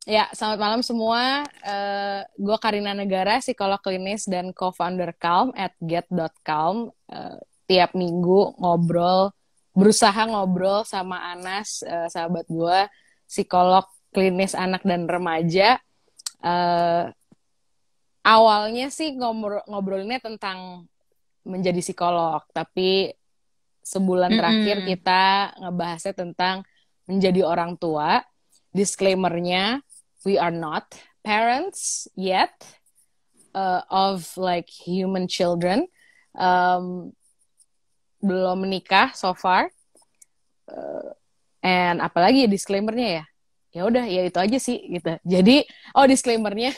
Ya, selamat malam semua. Gue Karina Negara, psikolog klinis dan co-founder Calm at get.calm. Tiap minggu berusaha ngobrol sama Anas, sahabat gue, psikolog klinis anak dan remaja. Eh, Awalnya sih ngobrolinnya tentang menjadi psikolog, tapi sebulan terakhir Mm-mm. kita ngebahasnya tentang menjadi orang tua. Disclaimer-nya, we are not parents yet of like human children. Um, Belum menikah so far. And apalagi ya disclaimer-nya ya? Ya udah, ya itu aja sih gitu. Jadi, disclaimer-nya,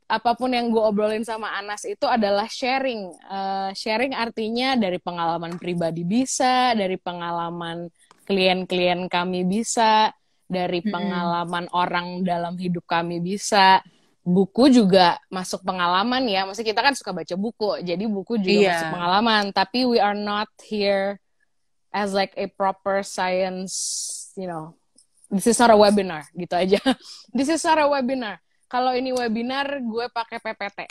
apapun yang gue obrolin sama Anas itu adalah sharing. Sharing artinya dari pengalaman pribadi bisa, dari pengalaman klien-klien kami bisa, dari Mm-mm. pengalaman orang dalam hidup kami bisa. Buku juga masuk pengalaman ya. Maksudnya kita kan suka baca buku, jadi buku juga masuk Iya, pengalaman. Tapi we are not here as like a proper science, this is not a webinar, gitu aja. This is not a webinar. Kalau ini webinar, gue pakai PPT.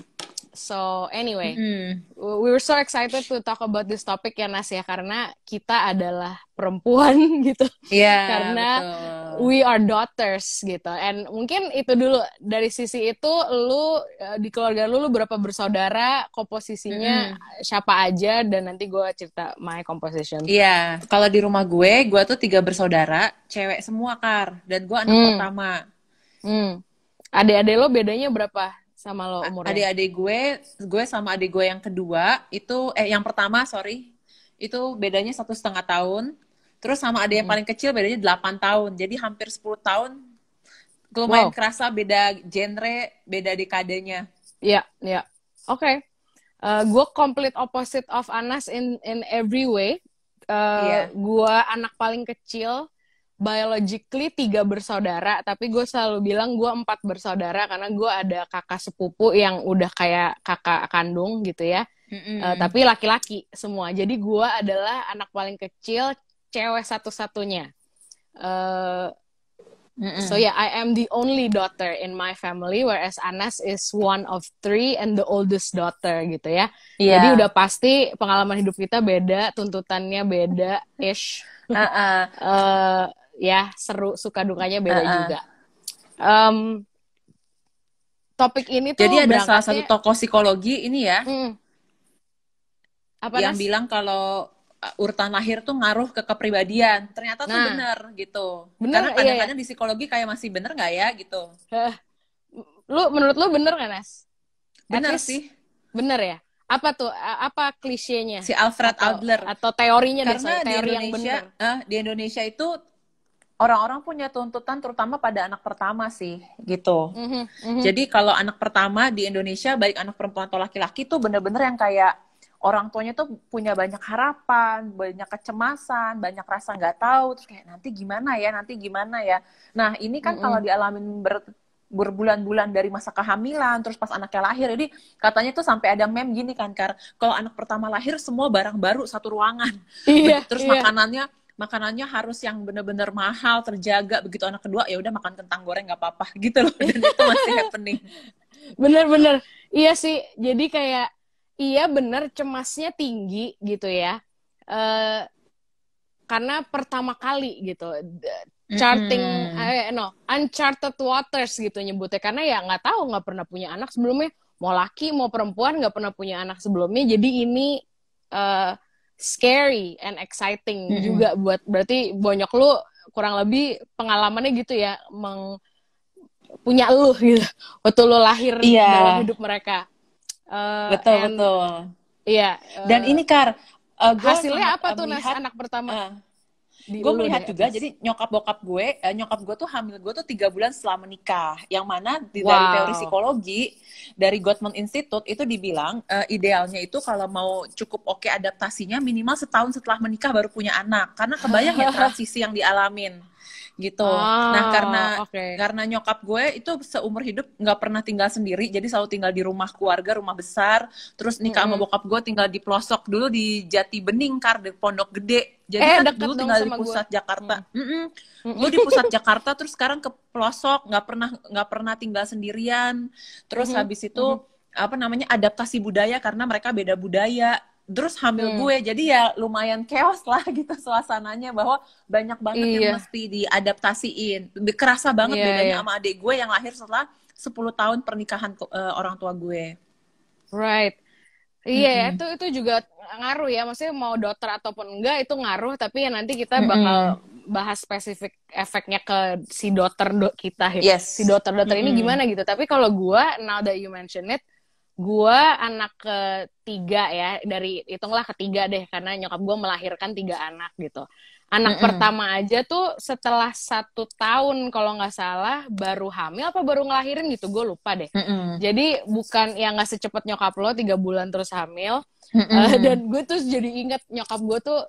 So anyway, mm-mm. we were so excited to talk about this topic ya Nas ya, karena kita adalah perempuan gitu. Iya, Karena betul. we are daughters gitu. And mungkin itu dulu, dari sisi itu lu di keluarga lu berapa bersaudara, komposisinya Mm-mm. siapa aja, dan nanti gue cerita my composition. Iya, kalau di rumah gue tuh 3 bersaudara, cewek semua Kar, dan gue anak Hmm, pertama. hmm. Adik-adik lo bedanya berapa sama lo umurnya? Adik-adik gue sama adik gue yang kedua itu, yang pertama sorry, itu bedanya 1,5 tahun. Terus sama adik yang Hmm. paling kecil bedanya 8 tahun, jadi hampir 10 tahun. Lumayan Wow, kerasa beda genre, beda dekadenya. ya, ya, oke. Gue complete opposite of Anas in every way. Iya. Gue anak paling kecil, biologically 3 bersaudara, tapi gue selalu bilang gue 4 bersaudara karena gue ada kakak sepupu yang udah kayak kakak kandung gitu ya. Mm-mm. Tapi laki-laki semua. Jadi gue adalah anak paling kecil, cewek satu-satunya. Uh, So Mm-mm. yeah, I am the only daughter in my family, whereas Anas is one of 3 and the oldest daughter gitu ya. Jadi Iya. udah pasti pengalaman hidup kita beda, tuntutannya beda, ish. Heeh. uh, Ya seru, suka dukanya beda Heeh. juga. Um, Topik ini Jadi tuh ada salah satu berangkatnya, tokoh psikologi ini ya, hmm, apa yang Nas? bilang kalau urutan lahir tuh ngaruh ke kepribadian. Ternyata tuh Nah, bener gitu. bener, Karena iya ya. kadang-kadang di psikologi kayak masih bener nggak ya gitu. Menurut lu bener kan Nas? At Bener least sih, bener ya. Apa tuh? Apa klisenya? si Alfred Atau Adler. teorinya deh, sorry, Karena teori yang bener. Di Indonesia itu orang-orang punya tuntutan terutama pada anak pertama sih gitu. Mhm, mhm. Jadi kalau anak pertama di Indonesia, baik anak perempuan atau laki-laki tuh bener-bener yang kayak orang tuanya tuh punya banyak harapan, banyak kecemasan, banyak rasa nggak tahu, terus kayak nanti gimana ya, nanti gimana ya. Nah ini kan kalau Mhm. dialamin berbulan-bulan dari masa kehamilan, terus pas anaknya lahir, jadi katanya tuh sampai ada meme gini kan, kalau anak pertama lahir semua barang baru satu ruangan, Iya, terus iya. makanannya harus yang bener-bener mahal, terjaga. Begitu anak kedua ya udah makan kentang goreng nggak apa-apa gitu loh, dan itu masih happening. Bener-bener. Iya sih. Jadi kayak, iya bener cemasnya tinggi gitu ya. Eh karena pertama kali gitu. Charting, Mm-mm. no, uncharted waters gitu nyebutnya. Karena ya nggak tahu, nggak pernah punya anak sebelumnya. Mau laki, mau perempuan, nggak pernah punya anak sebelumnya. Jadi ini eh scary and exciting Mm-mm. juga buat, berarti bonyok lu kurang lebih pengalamannya gitu ya, punya lu gitu waktu lu lahir Iya, dalam hidup mereka. betul And betul. iya, Dan ini gue hasilnya sangat apa tuh Nas, melihat, anak pertama uh, di gue lu melihat deh at juga. least. Jadi nyokap gue tuh hamil gue tuh 3 bulan setelah menikah. Yang mana dari teori Wow. psikologi dari Gottman Institute itu dibilang idealnya itu kalau mau cukup oke adaptasinya minimal setahun setelah menikah baru punya anak. Karena kebayang ya transisi yang dialamin. gitu. Nah, Oke. karena nyokap gue itu seumur hidup nggak pernah tinggal sendiri, jadi selalu tinggal di rumah keluarga, rumah besar. Terus nikah sama bokap gue tinggal di pelosok dulu di Jati Bening, di Pondok Gede. Jadi kan Deket dulu dong tinggal di sama pusat gue. Jakarta. Gue di pusat Jakarta, terus sekarang ke pelosok, nggak pernah tinggal sendirian. Terus habis itu apa namanya, adaptasi budaya karena mereka beda budaya. Terus hamil gue, jadi ya lumayan chaos lah gitu suasananya, bahwa banyak banget yang mesti diadaptasiin. Kerasa banget bedanya sama adik gue yang lahir setelah 10 tahun pernikahan orang tua gue. Right. Iya, itu juga ngaruh ya. Maksudnya mau dokter ataupun enggak itu ngaruh, tapi ya nanti kita bakal bahas spesifik efeknya ke si dokter kita ya. Yes. Si dokter ini gimana gitu. Tapi kalau gue, now that you mention it, gue anak ketiga ya, hitunglah ketiga deh, karena nyokap gue melahirkan 3 anak gitu. Anak pertama aja tuh setelah 1 tahun kalau nggak salah baru hamil apa baru ngelahirin gitu, gue lupa deh. Jadi bukan yang nggak secepat nyokap lo 3 bulan terus hamil. Dan gue tuh jadi inget nyokap gue tuh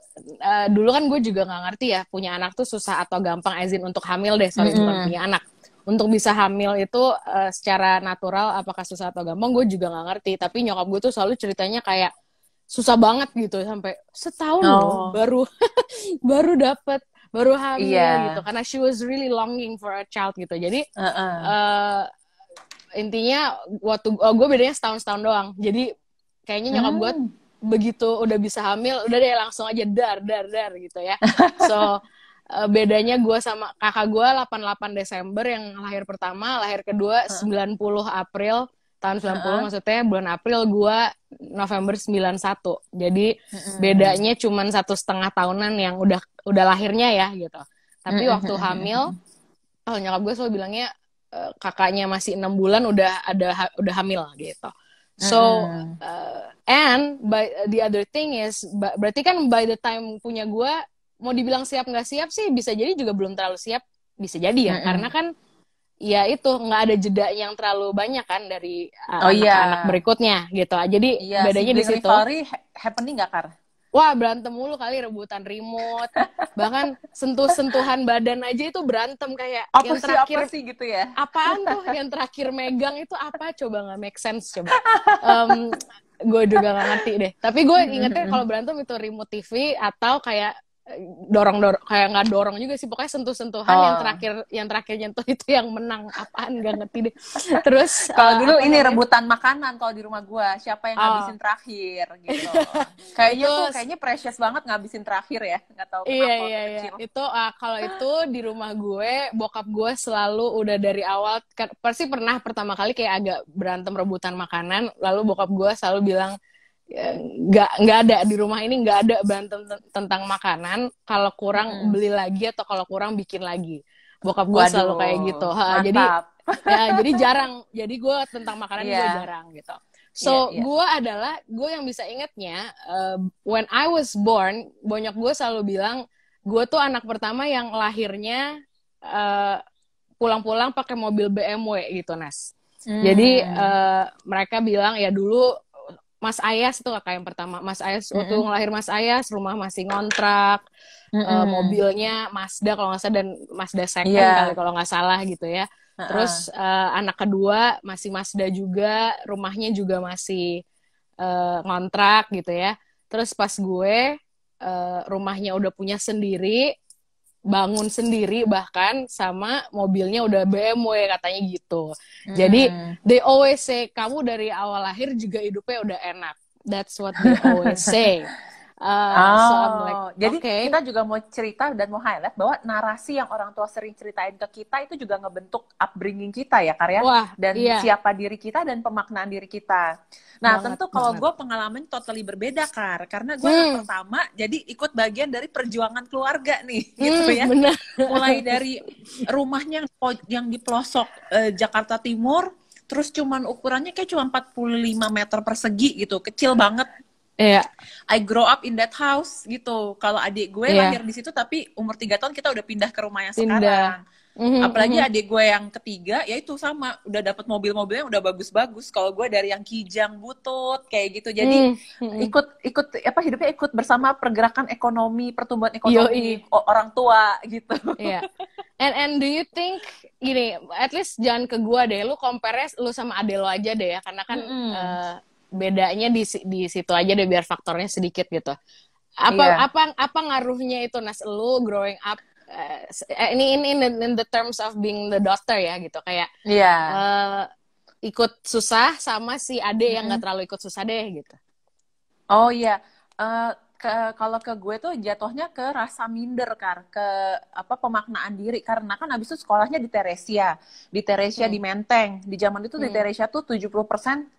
dulu kan gue juga nggak ngerti ya punya anak tuh susah atau gampang, izin untuk hamil deh, bukan punya anak. Untuk bisa hamil itu secara natural apakah susah atau gampang gue juga nggak ngerti, tapi nyokap gue tuh selalu ceritanya kayak susah banget gitu, sampai setahun loh baru dapet, baru hamil gitu, karena she was really longing for a child gitu. Jadi intinya waktu gue bedanya setahun doang, jadi kayaknya nyokap gue begitu udah bisa hamil udah deh langsung aja dar gitu ya. So bedanya gue sama kakak gue 88 Desember yang lahir pertama, lahir kedua 90 April tahun 90, maksudnya bulan April, gue November 91. Jadi bedanya cuman 1,5 tahunan yang udah lahirnya ya gitu. Tapi waktu hamil, nyokap gue selalu bilangnya kakaknya masih 6 bulan udah hamil gitu. So and the other thing is, berarti kan by the time punya gue, mau dibilang siap nggak siap sih bisa jadi juga belum terlalu siap, bisa jadi ya, karena kan ya itu nggak ada jeda yang terlalu banyak kan dari anak-anak berikutnya gitu. Jadi bedanya di situ. Rivalry happening nggak, Kar? Wah, berantem mulu kali, rebutan remote, bahkan sentuhan badan aja itu berantem, kayak apa yang terakhir apa sih gitu ya? Apaan tuh yang terakhir megang itu apa, coba, nggak make sense coba. Gue juga nggak ngerti deh. Tapi gue ingetnya kalau berantem itu remote TV atau kayak dorong kayak nggak dorong juga sih, pokoknya sentuhan yang terakhir nyentuh itu yang menang, apaan nggak ngerti deh. Terus kalau dulu ini rebutan makanan kalau di rumah gue, siapa yang ngabisin terakhir gitu. Kayaknya precious banget ngabisin terakhir ya, nggak tahu kenapa. Iya. Itu kalau itu di rumah gue, bokap gue selalu udah dari awal pasti pernah pertama kali kayak agak berantem rebutan makanan, lalu bokap gue selalu bilang, nggak ada di rumah ini, nggak ada berantem tentang makanan, kalau kurang beli lagi atau kalau kurang bikin lagi. Bokap gue selalu kayak gitu. Jadi jarang, jadi gue tentang makanan gue jarang gitu. So gue yang bisa ingetnya when I was born, bonyok gue selalu bilang gue tuh anak pertama yang lahirnya pulang-pulang pakai mobil BMW gitu, Nas. Jadi mereka bilang ya dulu Mas Ayas itu kakak yang pertama. Mas Ayas waktu ngelahir Mas Ayas, rumah masih ngontrak, mobilnya Mazda kalau nggak salah, dan Mazda second kali kalau nggak salah gitu ya. Terus anak kedua masih Mazda juga, rumahnya juga masih ngontrak gitu ya. Terus pas gue rumahnya udah punya sendiri, bangun sendiri bahkan, sama mobilnya udah BMW katanya gitu. Jadi they always say kamu dari awal lahir juga hidupnya udah enak. That's what they always say. So I'm like, jadi kita juga mau cerita dan mau highlight bahwa narasi yang orang tua sering ceritain ke kita itu juga ngebentuk upbringing kita ya, Karya. Dan siapa diri kita dan pemaknaan diri kita. Nah, tentu kalau gue pengalaman totally berbeda, Kar, karena gue yang pertama jadi ikut bagian dari perjuangan keluarga nih, gitu ya. Bener. Mulai dari rumahnya yang di pelosok Jakarta Timur, terus cuman ukurannya kayak cuma 45 meter persegi gitu, kecil banget. I grow up in that house gitu. Kalau adik gue lahir di situ, tapi umur 3 tahun kita udah pindah ke rumah yang sekarang. Apalagi adik gue yang ketiga, ya itu sama, udah dapat mobil-mobilnya udah bagus-bagus. Kalau gue dari yang kijang butut kayak gitu, jadi ikut apa hidupnya ikut bersama pergerakan ekonomi, pertumbuhan ekonomi orang tua gitu. Iya. And do you think gini, at least jangan ke gue deh, lu compare lu sama ade lo aja deh ya, karena kan bedanya di situ aja deh biar faktornya sedikit gitu. Apa ngaruhnya itu Nas, lu growing up ini in the terms of being the daughter ya gitu, kayak ikut susah sama si ade yang nggak terlalu ikut susah deh gitu. Oh iya, kalau ke gue tuh jatuhnya ke rasa minder ke apa pemaknaan diri, karena kan abis itu sekolahnya di Teresia di Menteng. Di zaman itu di Teresia tuh 70%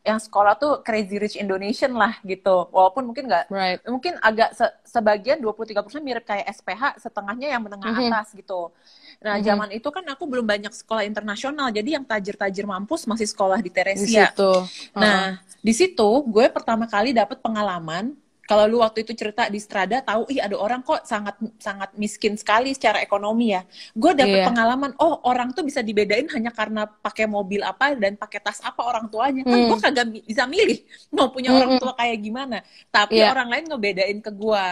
yang sekolah tuh Crazy Rich Indonesian lah gitu. Walaupun mungkin nggak, mungkin agak sebagian 23% mirip kayak SPH, setengahnya yang menengah atas gitu. Nah, zaman itu kan aku belum banyak sekolah internasional, jadi yang tajir-tajir mampus masih sekolah di Teresia. Nah, di situ gue pertama kali dapat pengalaman. Kalau lu waktu itu cerita di Strada, tahu ada orang kok sangat miskin sekali secara ekonomi ya. Gue dapet pengalaman, orang tuh bisa dibedain hanya karena pakai mobil apa dan pakai tas apa orang tuanya. Kan gue kagak bisa milih mau punya orang tua kayak gimana. Tapi orang lain ngebedain ke gue.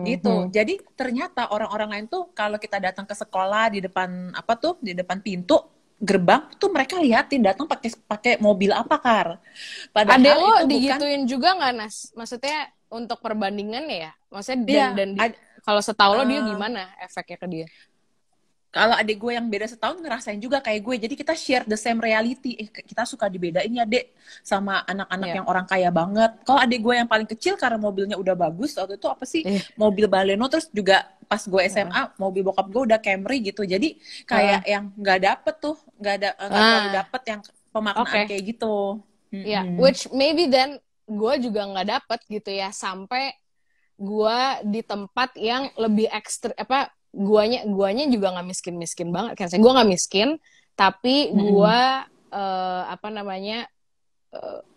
Gitu. Jadi ternyata orang-orang lain tuh kalau kita datang ke sekolah di depan di depan pintu gerbang tuh mereka liatin datang pakai mobil apa, Kar. Padahal ade lo digituin juga nggak, Nas? Maksudnya untuk perbandingan ya, maksudnya kalau setahu lo dia gimana efeknya ke dia? Kalau adik gue yang beda setahun ngerasain juga kayak gue, jadi kita share the same reality. Kita suka dibedain ya dek sama anak-anak yang orang kaya banget. Kalau adik gue yang paling kecil karena mobilnya udah bagus waktu itu apa sih mobil Baleno, terus juga pas gue SMA mobil bokap gue udah Camry gitu. Jadi kayak yang nggak terlalu dapet yang pemaknaan kayak gitu. Which maybe then gue juga nggak dapet gitu ya, sampai gue di tempat yang lebih ekstrim, guanya juga nggak miskin banget kan. Gue nggak miskin, tapi gue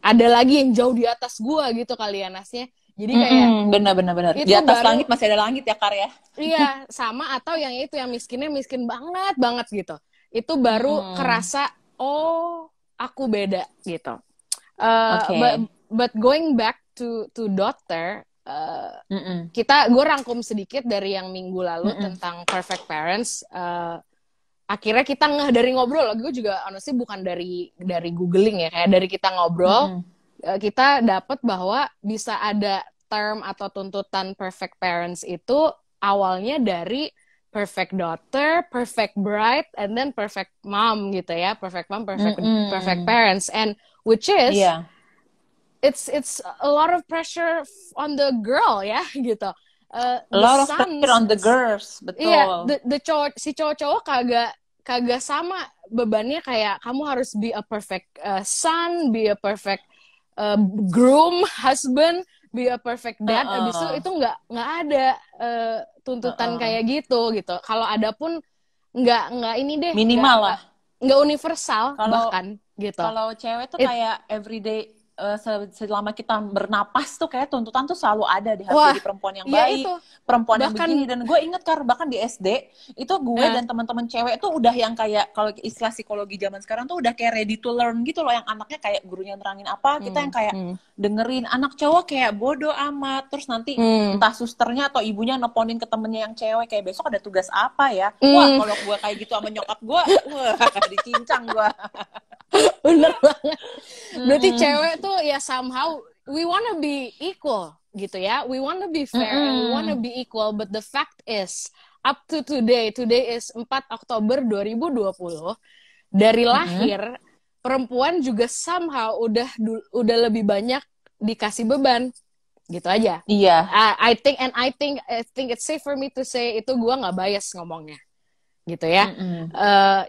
ada lagi yang jauh di atas gue gitu kali ya, Nasnya. Jadi kayak benar. Di atas langit masih ada langit ya, Kar ya. Iya, sama atau yang itu yang miskinnya miskin banget gitu. Itu baru kerasa aku beda gitu. But going back to daughter, gue rangkum sedikit dari yang minggu lalu tentang perfect parents. Akhirnya kita dari ngobrol, gue juga honestly bukan dari googling ya, kayak dari kita ngobrol, kita dapat bahwa bisa ada term atau tuntutan perfect parents itu awalnya dari perfect daughter, perfect bride, and then perfect mom gitu ya, perfect mom, perfect parents, and which is it's a lot of pressure on the girl ya gitu. A lot of pressure on the girls, betul. Iya, si cowok-cowok kagak sama bebannya, kayak kamu harus be a perfect son, be a perfect groom, husband, be a perfect dad. Abis itu nggak ada tuntutan kayak gitu. Kalau ada pun nggak ini deh. Minimal lah. Nggak universal bahkan gitu. Kalau cewek tuh kayak everyday. Selama kita bernapas tuh kayak tuntutan tuh selalu ada deh, harus jadi perempuan yang baik, perempuan yang begini. Dan gue inget bahkan di SD itu gue dan teman-teman cewek tuh udah yang kayak, kalau istilah psikologi zaman sekarang tuh udah kayak ready to learn gitu loh, yang anaknya kayak gurunya nerangin apa, kita yang kayak dengerin. Anak cowok kayak bodo amat, terus nanti entah susternya atau ibunya neponin ke temennya yang cewek kayak besok ada tugas apa ya. Wah, kalau gue kayak gitu sama nyokap gue, dicincang gue. Bener banget. Berarti cewek tuh ya somehow we wanna be equal gitu ya. We wanna be fair and we wanna be equal, but the fact is up to today is 4 Oktober 2020, dari lahir perempuan juga somehow udah lebih banyak dikasih beban. Gitu aja. Iya. I think it's safe for me to say, itu gue nggak bias ngomongnya. Gitu ya.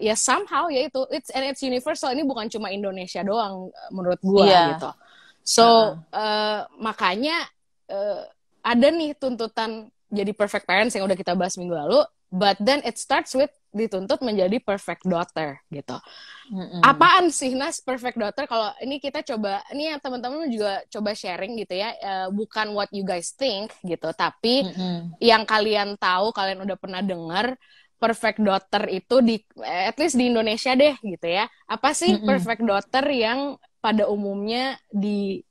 Ya somehow ya itu it's universal. Ini bukan cuma Indonesia doang menurut gue gitu. So makanya ada nih tuntutan jadi perfect parents yang udah kita bahas minggu lalu, but then it starts with dituntut menjadi perfect daughter gitu. Apaan sih Nas perfect daughter? Kalau ini kita coba, ini yang teman-teman juga coba sharing gitu ya, bukan what you guys think gitu, tapi yang kalian tahu, kalian udah pernah dengar. perfect daughter itu at least di Indonesia deh gitu ya. Apa sih perfect daughter yang pada umumnya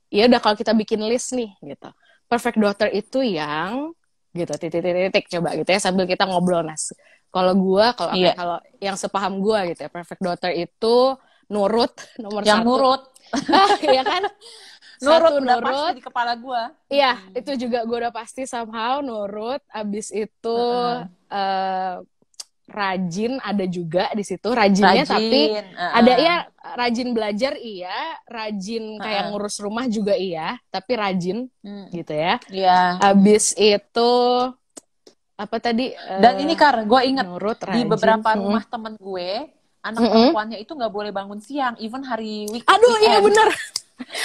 ya udah kalau kita bikin list nih gitu. Perfect daughter itu yang gitu titik coba gitu ya sambil kita ngobrol Nas. Kalau yang sepaham gue gitu ya, perfect daughter itu nurut nomor yang 1. nurut. Iya kan? Nurut udah pasti di kepala gue. Iya, itu juga gue udah pasti somehow nurut. Abis itu rajin ada juga di situ rajinnya, tapi ada ya rajin belajar iya, rajin kayak ngurus rumah juga iya, tapi rajin gitu ya. Iya. Abis itu apa tadi? Dan ini Kar, gue inget nurut, di beberapa rumah temen gue, anak perempuannya itu nggak boleh bangun siang, even hari weekend. Aduh, iya bener.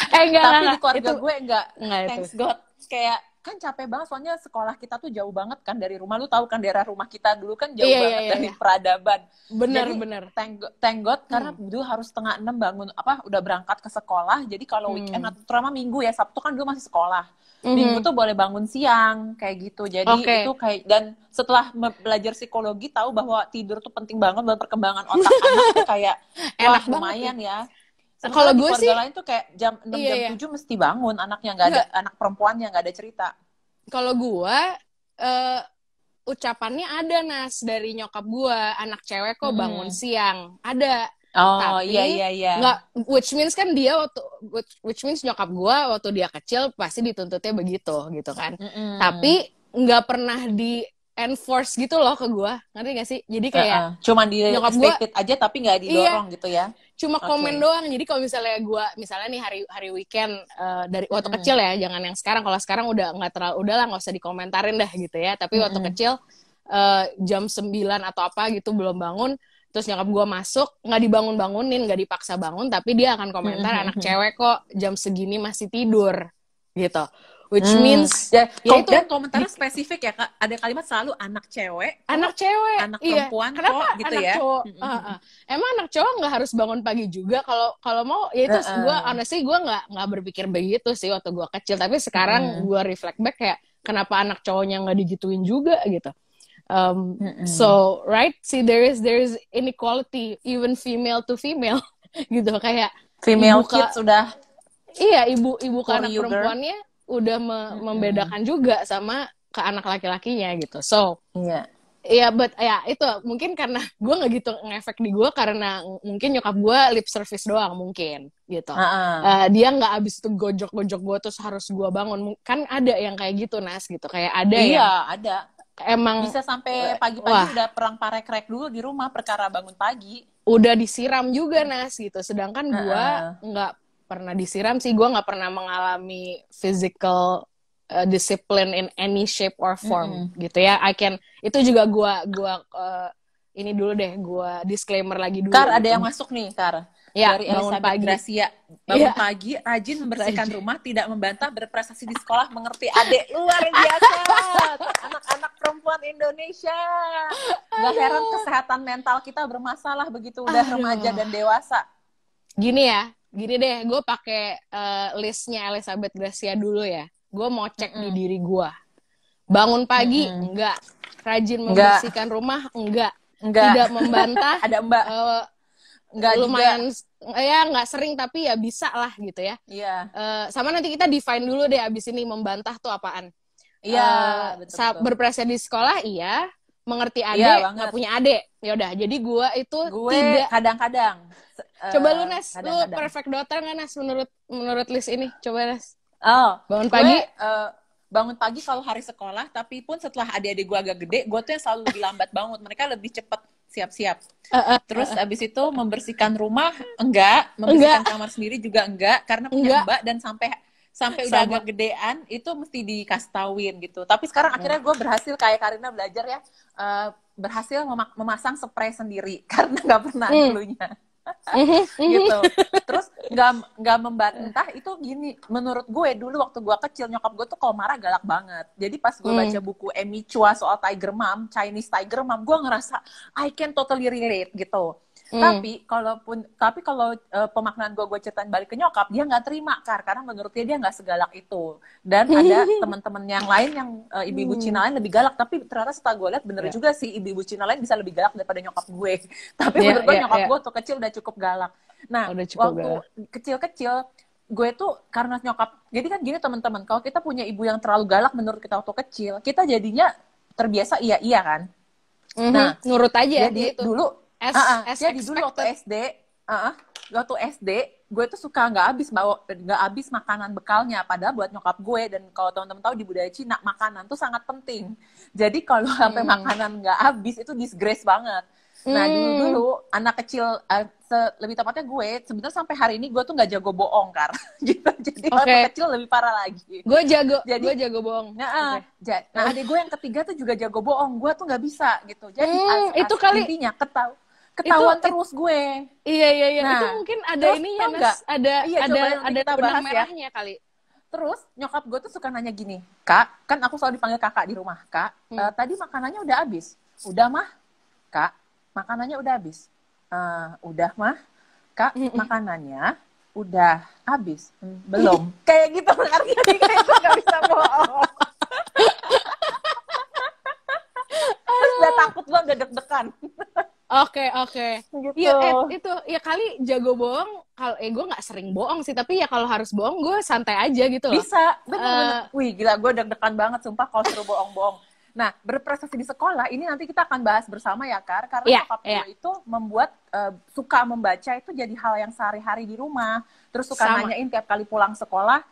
Enggak, tapi di keluarga itu, gue enggak thanks itu. God. Kayak kan capek banget soalnya sekolah kita tuh jauh banget kan dari rumah. Lu tahu kan daerah rumah kita dulu kan jauh banget dari peradaban. Bener. Thank God karena dulu harus 5:30 bangun udah berangkat ke sekolah. Jadi kalau weekend atau terutama Minggu ya, Sabtu kan dulu masih sekolah. Minggu tuh boleh bangun siang kayak gitu. Jadi itu kayak, dan setelah belajar psikologi tahu bahwa tidur tuh penting banget buat perkembangan otak anak tuh kayak wah lumayan ya. Kalau gue sih lain tuh kayak jam 6 jam 7 mesti bangun anaknya, nggak ada anak perempuannya nggak ada cerita. Kalau gue ucapannya ada Nas dari nyokap gue, anak cewek kok bangun siang ada. Tapi iya. Nggak, which means kan which means nyokap gue waktu dia kecil pasti dituntutnya begitu gitu kan. Tapi nggak pernah di enforce gitu loh ke gue, ngerti gak sih? Jadi kayak cuman di stated aja tapi nggak didorong gitu ya. Cuma komen doang. Jadi kalau misalnya nih hari weekend dari waktu kecil ya, jangan yang sekarang. Kalau sekarang udah nggak terlalu, udahlah nggak usah dikomentarin dah gitu ya. Tapi waktu kecil jam 9 atau apa gitu belum bangun, terus nyokap gue masuk nggak dibangunin, nggak dipaksa bangun, tapi dia akan komentar anak cewek kok jam segini masih tidur gitu. Which means dan komentarnya spesifik ya Kak, ada kalimat selalu anak cewek, anak perempuan kenapa kok gitu anak ya. Cowok, emang anak cowok nggak harus bangun pagi juga kalau mau ya itu. Gue honestly gue nggak berpikir begitu sih waktu gue kecil, tapi sekarang gue reflect back kayak kenapa anak cowoknya nggak digituin juga gitu. So right, see there is inequality even female to female gitu, kayak female kids sudah ibu ke anak perempuannya udah membedakan juga sama ke anak laki-lakinya gitu. So but itu mungkin karena gue nggak gitu ngefek di gue, karena mungkin nyokap gue lip service doang mungkin gitu. Dia nggak abis itu gojok gue terus harus gue bangun. Kan ada yang kayak gitu Nas gitu, kayak ada ada emang bisa sampai pagi-pagi udah perang parek-rek dulu di rumah perkara bangun pagi, udah disiram juga Nas gitu. Sedangkan gue nggak pernah disiram sih, gue nggak pernah mengalami physical discipline in any shape or form gitu ya. Itu juga gue ini dulu deh, gue disclaimer lagi dulu. Kar, ada yang masuk nih Kar dari bangun Elizabeth pagi. Gracia, bangun pagi, rajin membersihkan rumah, tidak membantah, berprestasi di sekolah, mengerti adik, luar biasa. Anak-anak perempuan Indonesia, nggak heran kesehatan mental kita bermasalah begitu udah remaja dan dewasa. Gini deh, gue pakai listnya Elizabeth Gracia dulu ya. Gue mau cek di diri gue. Bangun pagi, enggak. Rajin membersihkan rumah, enggak. Tidak membantah. Ada Mbak. Enggak lumayan juga. Ya nggak sering tapi ya bisa lah gitu ya. Iya. Sama nanti kita define dulu deh abis ini membantah tuh apaan. Iya. Betul. Berprestasi di sekolah iya. Mengerti adik, nggak punya adik. Yaudah, jadi gue tidak. Kadang-kadang. Coba lu Nas, lu perfect daughter nggak Nas menurut list ini? Coba Nas. Bangun pagi kalau hari sekolah, tapi pun setelah adik-adik gue agak gede, gue tuh yang selalu lebih lambat bangun. Mereka lebih cepat siap-siap. Terus abis itu membersihkan rumah enggak, membersihkan kamar sendiri juga enggak, karena punya mbak dan sampai udah agak gedean itu mesti dikasih tauin gitu. Tapi sekarang akhirnya gue berhasil kayak Karina belajar ya, berhasil memasang spray sendiri karena nggak pernah dulunya. Gitu. Terus nggak membantah itu gini, menurut gue dulu waktu gue kecil nyokap gue tuh kalau marah galak banget. Jadi pas gue baca buku Amy Chua soal Tiger Mom, Chinese Tiger Mom, gue ngerasa I can totally relate gitu. Tapi kalau pemaknaan gue ceritain balik ke nyokap, dia nggak terima karena menurut dia nggak segalak itu. Dan ada teman-teman yang lain yang ibu-ibu Cina lain lebih galak, tapi ternyata setelah gue lihat bener juga sih, ibu-ibu Cina lain bisa lebih galak daripada nyokap gue. Tapi menurut gue nyokap gue tuh kecil udah cukup galak. Nah, waktu kecil-kecil gue tuh karena nyokap, jadi kan gini teman-teman, kalau kita punya ibu yang terlalu galak menurut kita waktu kecil, kita jadinya terbiasa iya kan. Nah, nurut aja jadi itu. dulu jadi dulu waktu SD gue tuh suka nggak habis makanan bekalnya, padahal buat nyokap gue, dan kalau teman-teman tahu di budaya Cina makanan tuh sangat penting. Jadi kalau sampai makanan nggak habis itu disgrace banget. Nah dulu anak kecil, lebih tepatnya gue sebenarnya sampai hari ini gue tuh nggak jago bohong kan. Gitu. Jadi waktu kecil lebih parah lagi. Gue jago bohong. Nah adik gue yang ketiga tuh juga jago bohong, gue tuh nggak bisa gitu. Jadi itu kali intinya ketahuan terus gue. Iya. Nah, itu mungkin ada ininya, Nas. Ada benang merahnya kali. Terus nyokap gue tuh suka nanya gini, Kak, kan aku selalu dipanggil kakak di rumah, Kak, tadi makanannya udah habis. Udah mah, Kak, makanannya udah habis. Udah mah, Kak, makanannya udah habis. Belum. Kayak gitu, artinya kayak gue gak bisa bohong. Terus udah takut, gue udah deg-degan. Oke. Gitu. Itu ya kali jago bohong. Kalau gue nggak sering bohong sih, tapi ya kalau harus bohong gue santai aja gitu loh. Bisa, bener. Wih gila, gue deg-degan banget sumpah kalau suruh bohong-bohong. Nah, berprestasi di sekolah ini nanti kita akan bahas bersama ya, Kar, karena nyokap gue itu membuat suka membaca itu jadi hal yang sehari-hari di rumah. Terus suka nanyain tiap kali pulang sekolah,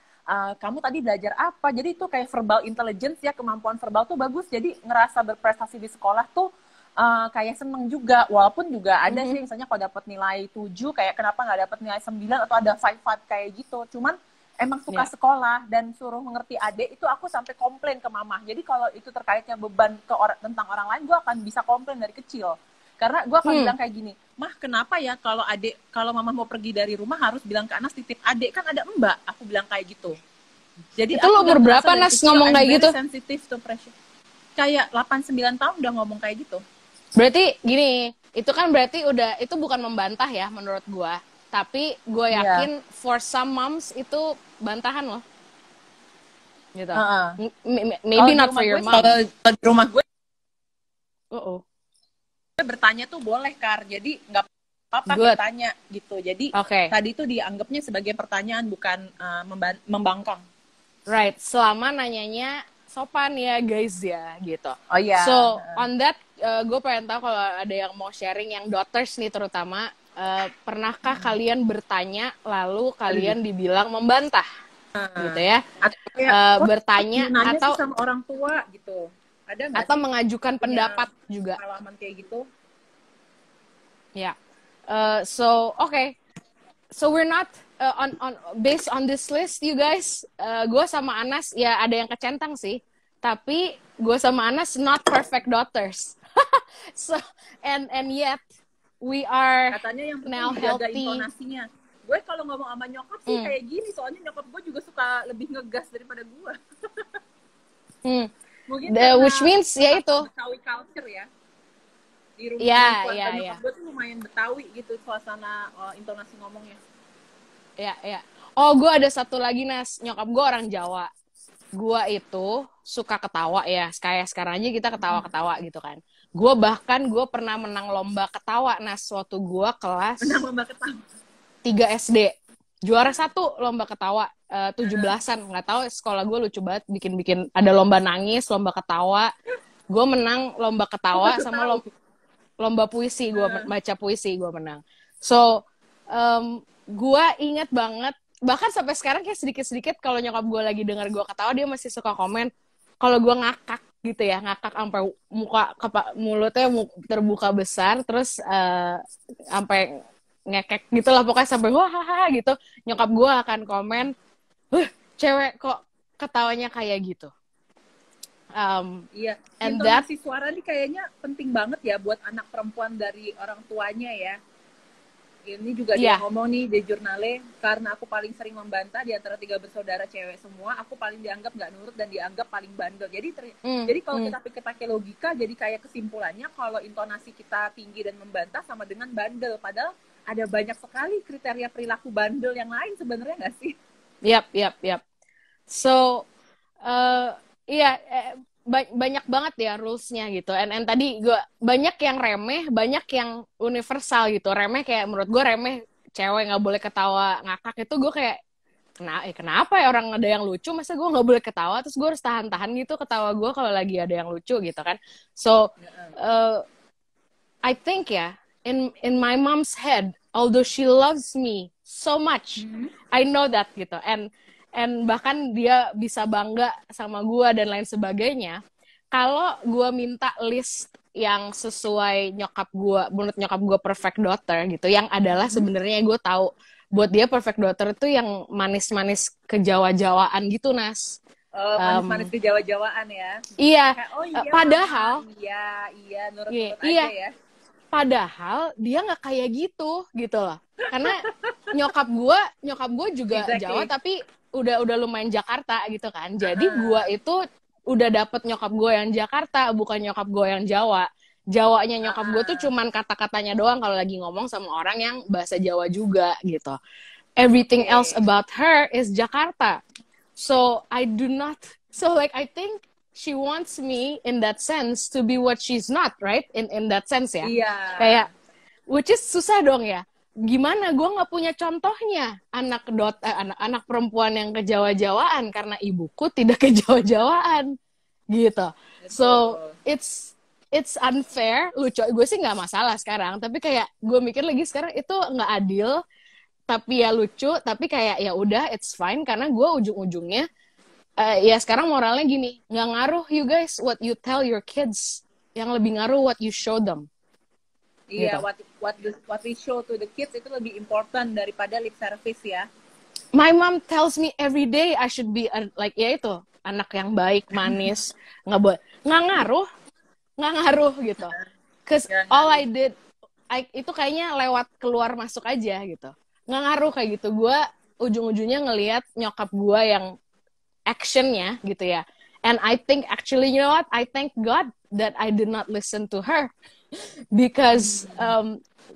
kamu tadi belajar apa? Jadi itu kayak verbal intelligence ya, kemampuan verbal tuh bagus. Jadi ngerasa berprestasi di sekolah tuh kayak seneng juga, walaupun juga ada sih misalnya kalau dapat nilai 7 kayak kenapa nggak dapat nilai 9 atau ada 5 kayak gitu. Cuman emang suka sekolah dan suruh mengerti adik itu aku sampai komplain ke mama. Jadi kalau itu terkaitnya beban tentang orang lain, gue akan bisa komplain dari kecil. Karena gue akan bilang kayak gini, Mah kenapa ya kalau mama mau pergi dari rumah harus bilang ke Anas titip adik, kan ada Mbak, aku bilang kayak gitu. Jadi itu lo umur berapa Nas ngomong kayak gitu? Sensitive to pressure. Kayak 8-9 tahun udah ngomong kayak gitu. Berarti gini, itu kan berarti itu bukan membantah ya menurut gue. Tapi gue yakin for some moms itu bantahan loh. Gitu. Maybe not for your mom. Kalau di rumah gue, bertanya tuh boleh, Kar. Jadi nggak apa-apa bertanya gitu. Jadi tadi itu dianggapnya sebagai pertanyaan, bukan membangkang. Right. Selama nanyanya sopan ya guys ya gitu. Oh iya. So on that, gue pengen tahu kalau ada yang mau sharing yang daughters nih terutama, pernahkah kalian bertanya lalu kalian dibilang membantah, gitu ya? Atau bertanya atau sama orang tua gitu. Ada nggak? Atau mengajukan pendapat juga. Pengalaman kayak gitu? Ya. So we're not based on this list, you guys. Gue sama Anas ya ada yang kecentang sih, tapi gue sama Anas not perfect daughters. So and yet we are katanya yang now healthy. Intonasinya. Gue kalau ngomong sama nyokap sih kayak gini, soalnya nyokap gue juga suka lebih ngegas daripada gue. Mungkin which means ya itu Betawi culture ya. Di rumah nyokap gue tuh lumayan Betawi gitu suasana intonasi ngomongnya. Ya. Oh, gue ada satu lagi, Nas. Nyokap gue orang Jawa. Gue itu suka ketawa ya. Kayak sekarang aja kita ketawa-ketawa gitu kan. Gue pernah menang lomba ketawa, Nas. Waktu gue kelas menang lomba ketawa 3 SD. Juara 1 lomba ketawa 17-an. Nggak tahu, sekolah gue lucu banget. Bikin ada lomba nangis, lomba ketawa. Gue menang lomba ketawa sama lomba puisi. Gue baca puisi, gue menang. So, gue inget banget, bahkan sampai sekarang kayak sedikit-sedikit kalau nyokap gue lagi dengar gue ketawa, dia masih suka komen kalau gue ngakak gitu ya, ngakak sampai mulutnya terbuka besar, terus sampai ngekek gitu lah, pokoknya sampai wah gitu. Nyokap gue akan komen, cewek kok ketawanya kayak gitu. Iya, intonasi suara nih kayaknya penting banget ya buat anak perempuan dari orang tuanya ya. Ini juga dia ngomong nih di jurnalnya, karena aku paling sering membantah di antara 3 bersaudara cewek semua, aku paling dianggap nggak nurut dan dianggap paling bandel. Jadi kalau kita pakai logika, jadi kayak kesimpulannya kalau intonasi kita tinggi dan membantah sama dengan bandel. Padahal ada banyak sekali kriteria perilaku bandel yang lain sebenarnya nggak sih? Yap. So, banyak banget ya rules-nya gitu. And tadi gue banyak yang remeh, banyak yang universal gitu. Remeh kayak menurut gue remeh cewek nggak boleh ketawa ngakak itu gue kayak kenapa ya orang ada yang lucu masa gue nggak boleh ketawa terus gue harus tahan-tahan gitu ketawa gue kalau lagi ada yang lucu gitu kan. So I think in my mom's head, although she loves me so much, I know that gitu. And bahkan dia bisa bangga sama gue dan lain sebagainya. Kalau gue minta list yang sesuai nyokap gue, menurut nyokap gue perfect daughter gitu, yang adalah sebenarnya gue tahu buat dia perfect daughter itu yang manis-manis kejawa-jawaan gitu, Nas. Manis-manis kejawa-jawaan ya. Iya. Kayak, padahal nurut-nurut aja ya. Padahal dia nggak kayak gitu loh. Karena nyokap gue juga Jawa tapi udah lumayan Jakarta gitu kan. Jadi gue itu udah dapet nyokap gue yang Jakarta, bukan nyokap gue yang Jawa. Jawanya nyokap gue tuh cuman kata-katanya doang kalau lagi ngomong sama orang yang bahasa Jawa juga gitu. Everything else about her is Jakarta. So I think she wants me in that sense to be what she's not, right? In that sense ya. Iya. Kayak which is susah dong ya. Gimana gue nggak punya contohnya anak perempuan yang kejawa-jawaan karena ibuku tidak kejawa-jawaan gitu. So it's unfair. Lucu, gue sih nggak masalah sekarang, tapi kayak gue mikir lagi sekarang itu nggak adil, tapi ya lucu, tapi kayak ya udah it's fine karena gue ujung-ujungnya ya sekarang moralnya gini, nggak ngaruh you guys what you tell your kids, yang lebih ngaruh what you show them. Iya, gitu. what we show to the kids itu lebih important daripada lip service ya. My mom tells me every day I should be like ya itu anak yang baik, manis, nggak ngaruh gitu. Cause all I did itu kayaknya lewat keluar masuk aja gitu, nggak ngaruh kayak gitu. Gue ujung-ujungnya ngelihat nyokap gue yang actionnya gitu ya. And I think actually, you know what? I thank God that I did not listen to her. Because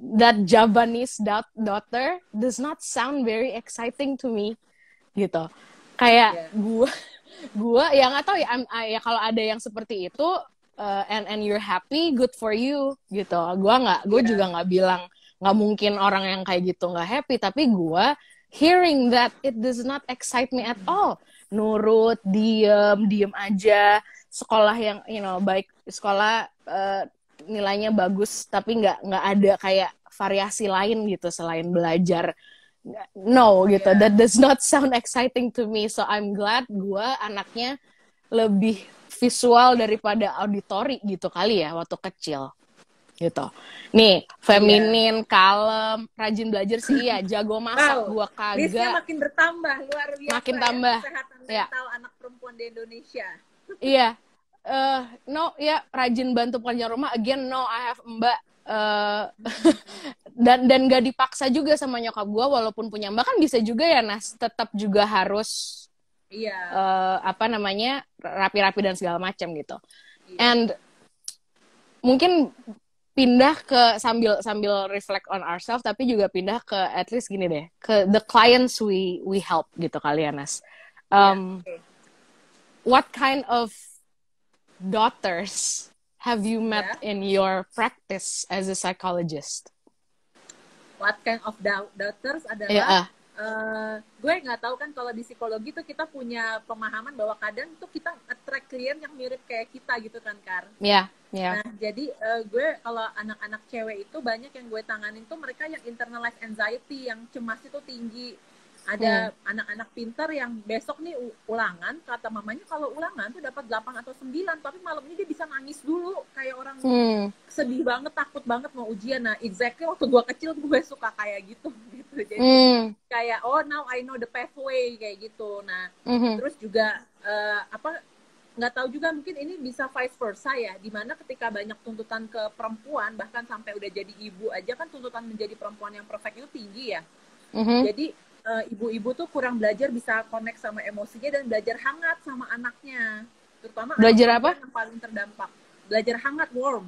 that Javanese daughter does not sound very exciting to me gitu. Kayak gue ya nggak tahu ya kalau ada yang seperti itu and you're happy, good for you gitu. Gue juga nggak bilang nggak mungkin orang yang kayak gitu nggak happy, tapi gue hearing that it does not excite me at all. Nurut, diem aja, sekolah yang baik, sekolah nilainya bagus tapi nggak ada kayak variasi lain gitu selain belajar, gitu. That does not sound exciting to me. So I'm glad gue anaknya lebih visual daripada auditory gitu kali ya waktu kecil gitu. Nih feminin, kalem, rajin belajar sih ya, jago masak gue kagak. Listnya makin bertambah, luar biasa. Makin tambah kesehatan mental anak perempuan di Indonesia. Iya. Rajin bantu pekerjaan rumah. Again, I have mbak. Dan gak dipaksa juga sama nyokap gue, walaupun punya mbak kan bisa juga ya, Nas. Tetap juga harus rapi-rapi dan segala macam gitu. And mungkin pindah ke sambil reflect on ourselves, tapi juga pindah ke at least gini deh, ke the clients we help gitu kali ya, Nas. What kind of daughters have you met in your practice as a psychologist? What kind of daughters adalah gue nggak tahu kan, kalau di psikologi tuh kita punya pemahaman bahwa kadang tuh kita attract klien yang mirip kayak kita gitu kan, Kar. Iya. Nah, jadi gue kalau anak-anak cewek itu banyak yang gue tanganin tuh mereka yang internalized anxiety, yang cemas itu tinggi. Ada anak-anak pintar yang besok nih ulangan, kata mamanya kalau ulangan tuh dapat 8 atau 9, tapi malam ini dia bisa nangis dulu kayak orang sedih banget, takut banget mau ujian. Nah, exactly waktu gue kecil gue suka kayak gitu. Jadi kayak now I know the pathway kayak gitu. Nah, terus juga nggak tahu juga, mungkin ini bisa vice versa ya, dimana ketika banyak tuntutan ke perempuan, bahkan sampai udah jadi ibu aja kan tuntutan menjadi perempuan yang perfect itu tinggi ya. Jadi ibu-ibu tuh kurang belajar bisa connect sama emosinya dan belajar hangat sama anaknya, terutama Belajar apa? yang paling terdampak. Belajar hangat, warm.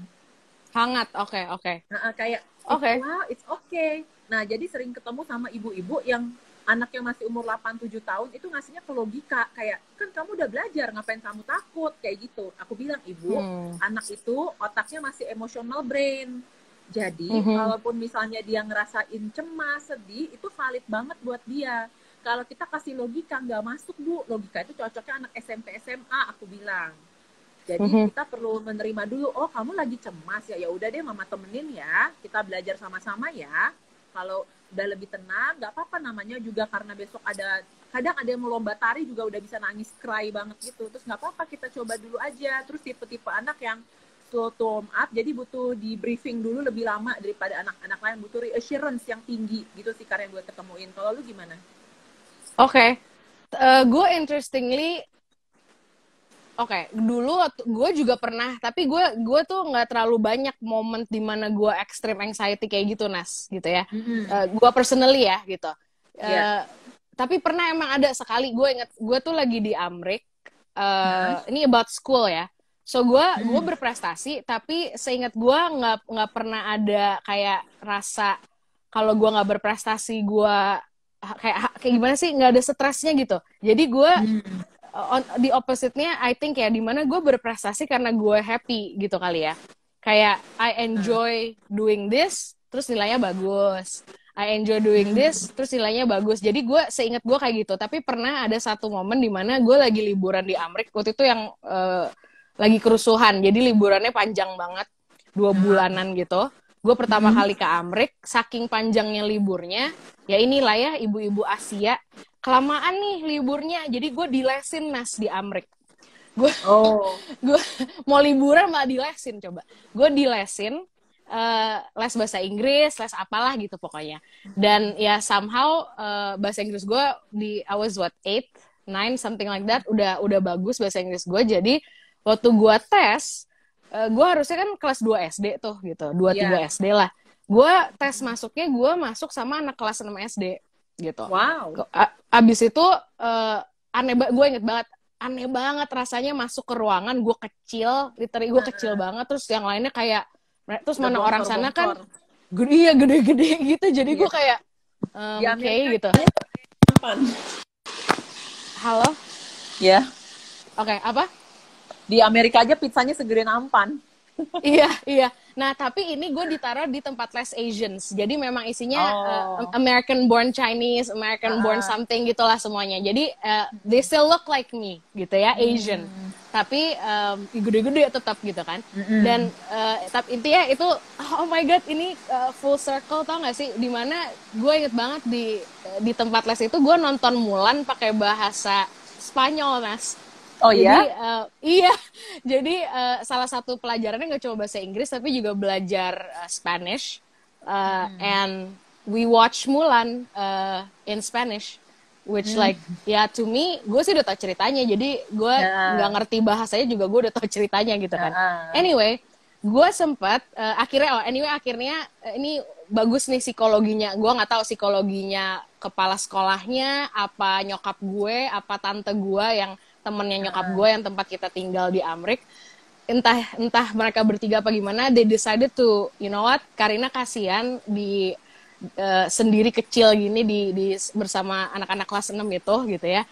Hangat, oke. Nah, kayak Oke. wow, it's okay. Nah, jadi sering ketemu sama ibu-ibu yang anaknya masih umur 8-7 tahun itu ngasihnya ke logika, kayak kan kamu udah belajar, ngapain kamu takut, kayak gitu. Aku bilang, ibu, anak itu otaknya masih emotional brain. Jadi kalaupun misalnya dia ngerasain cemas, sedih, itu valid banget buat dia. Kalau kita kasih logika, nggak masuk, Bu. Logika itu cocoknya anak SMP SMA, aku bilang. Jadi kita perlu menerima dulu, oh kamu lagi cemas ya, ya udah deh mama temenin ya, kita belajar sama-sama ya. Kalau udah lebih tenang, nggak apa-apa, namanya juga karena besok ada, kadang ada yang mau lomba tari juga udah bisa nangis cry banget gitu, terus nggak apa-apa kita coba dulu aja. Terus tipe-tipe anak yang slow to warm up, jadi butuh di briefing dulu lebih lama daripada anak-anak lain, butuh reassurance yang tinggi gitu sih Kar yang gue ketemuin. Kalau lu gimana? Oke. Gue interestingly, dulu gue juga pernah, tapi gue tuh nggak terlalu banyak momen dimana gue extreme anxiety kayak gitu, Nas, gitu ya. Gue personally ya, gitu. Tapi pernah emang ada sekali, gue inget, gue tuh lagi di Amrik, ini about school ya. So gue berprestasi, tapi seingat gue nggak pernah ada kayak rasa kalau gue nggak berprestasi gue kayak gimana sih, nggak ada stresnya gitu. Jadi gue di opposite-nya, I think ya, dimana gue berprestasi karena gue happy gitu kali ya. Kayak I enjoy doing this, terus nilainya bagus. I enjoy doing this, terus nilainya bagus. Jadi gue seingat gue kayak gitu. Tapi pernah ada satu momen dimana gue lagi liburan di Amrik. Waktu itu yang lagi kerusuhan. Jadi liburannya panjang banget, 2 bulanan gitu. Gue pertama kali ke Amrik, saking panjangnya liburnya, ya inilah ya ibu-ibu Asia, kelamaan nih liburnya, jadi gue dilesin, Nas, di Amrik. Gue mau liburan malah dilesin, coba. Gue dilesin, les bahasa Inggris, les apalah gitu pokoknya. Dan ya somehow bahasa Inggris gue I was 8, 9, something like that, udah bagus bahasa Inggris gue. Jadi waktu gue tes, gue harusnya kan kelas 2 SD tuh gitu, 2-3 SD lah. Gue tes masuknya, gue masuk sama anak kelas 6 SD gitu. Wow. Abis itu gue inget banget, aneh banget rasanya masuk ke ruangan, gue kecil, literally gue kecil banget, terus yang lainnya kayak, terus mana orang sana kan gede-gede gitu, jadi gue kayak oke gitu. Halo? Ya. Oke, apa? Di Amerika aja pizzanya segede nampan. Iya. Nah, tapi ini gue ditaruh di tempat les Asians. Jadi memang isinya American born Chinese, American born something gitulah semuanya. Jadi they still look like me gitu ya, Asian. Tapi gede-gede tetap gitu kan. Dan tapi intinya itu, oh my god, ini full circle, tau gak sih? Dimana gue inget banget di tempat les itu gue nonton Mulan pakai bahasa Spanyol, Mas. Oh jadi, iya, jadi salah satu pelajarannya nggak cuma bahasa Inggris tapi juga belajar Spanish, and we watch Mulan in Spanish, which like to me, gue sih udah tau ceritanya, jadi gue nggak ngerti bahasanya juga gue udah tau ceritanya gitu kan. Anyway, gue sempat akhirnya ini bagus nih psikologinya, gue nggak tahu psikologinya kepala sekolahnya, apa nyokap gue, apa tante gue yang temennya nyokap gue yang tempat kita tinggal di Amrik, entah mereka bertiga apa gimana, they decided to, you know what, Karina kasihan di sendiri kecil gini di bersama anak-anak kelas 6 itu gitu ya,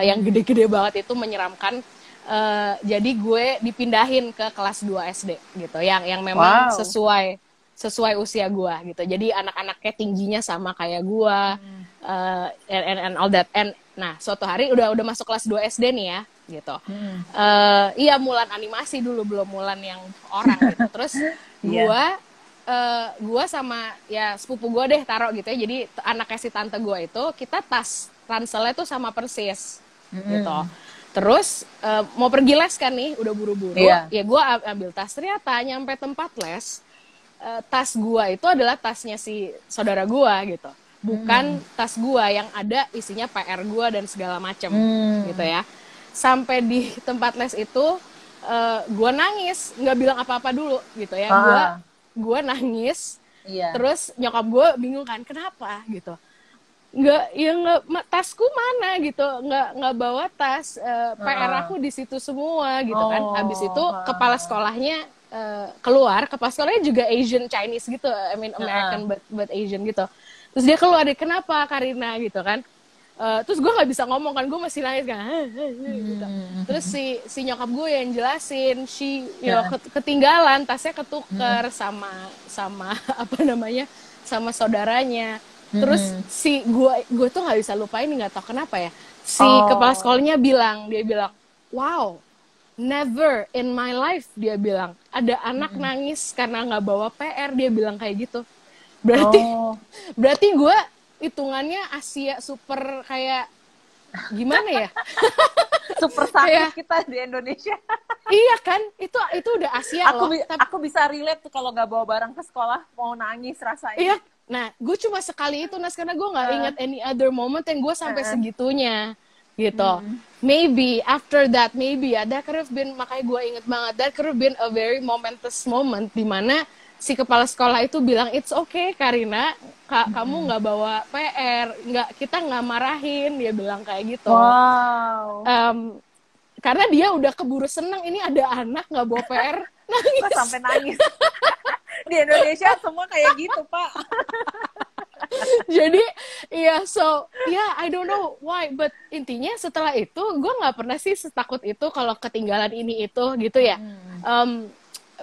yang gede-gede banget itu menyeramkan, jadi gue dipindahin ke kelas 2 SD gitu, yang memang sesuai usia gue gitu, jadi anak-anaknya tingginya sama kayak gue, and all that. And nah, suatu hari udah masuk kelas 2 SD nih ya, gitu. Iya, Mulan animasi dulu, belum Mulan yang orang gitu. Terus gue sama ya sepupu gue deh taruh gitu ya. Jadi anaknya si tante gue itu, kita tas ranselnya tuh sama persis gitu. Terus mau pergi les kan nih, udah buru-buru. Ya gue ambil tas, ternyata nyampe tempat les, tas gue itu adalah tasnya si saudara gue gitu. Bukan tas gua yang ada isinya PR gua dan segala macem gitu ya. sampai di tempat les itu gue nangis, nggak bilang apa-apa dulu gitu ya. Ah, Gue nangis, iya. terus nyokap gue bingung kan kenapa gitu. Nggak, tasku mana gitu, nggak bawa tas, PR Ah, aku di situ semua gitu kan. Habis itu oh, kepala sekolahnya keluar, kepala sekolahnya juga Asian Chinese gitu, I mean ah, American but Asian gitu. Terus dia keluar, kenapa Karina gitu kan. Terus gue nggak bisa ngomong kan, gue masih nangis kan. Gitu. Terus si nyokap gue yang jelasin, ketinggalan, tasnya ketuker sama apa namanya, sama saudaranya. Terus gue tuh nggak bisa lupain, nggak tahu kenapa ya, si kepala oh, sekolahnya dia bilang, wow, never in my life, dia bilang ada anak nangis karena nggak bawa PR, dia bilang kayak gitu. Berarti oh, berarti gue hitungannya Asia super kayak gimana ya, super sakit kayak kita di Indonesia. iya kan, itu udah Asia loh. Tapi Aku bisa relate tuh kalau nggak bawa barang ke sekolah mau nangis rasanya. iya, nah gue cuma sekali itu Nas, karena gue nggak Uh, ingat any other moment yang gue sampai uh, segitunya gitu. mm, Maybe after that, maybe ya, that could have been, makanya gue inget banget, that could have been a very momentous moment di mana si kepala sekolah itu bilang, it's okay Karina, kamu nggak bawa PR, nggak, kita nggak marahin, dia bilang kayak gitu. wow, um, karena dia udah keburu seneng, ini ada anak nggak bawa PR kok nangis. sampai nangis. Di Indonesia semua kayak gitu, Pak. Jadi so I don't know why, but intinya setelah itu gue nggak pernah sih setakut itu kalau ketinggalan ini itu gitu ya. um,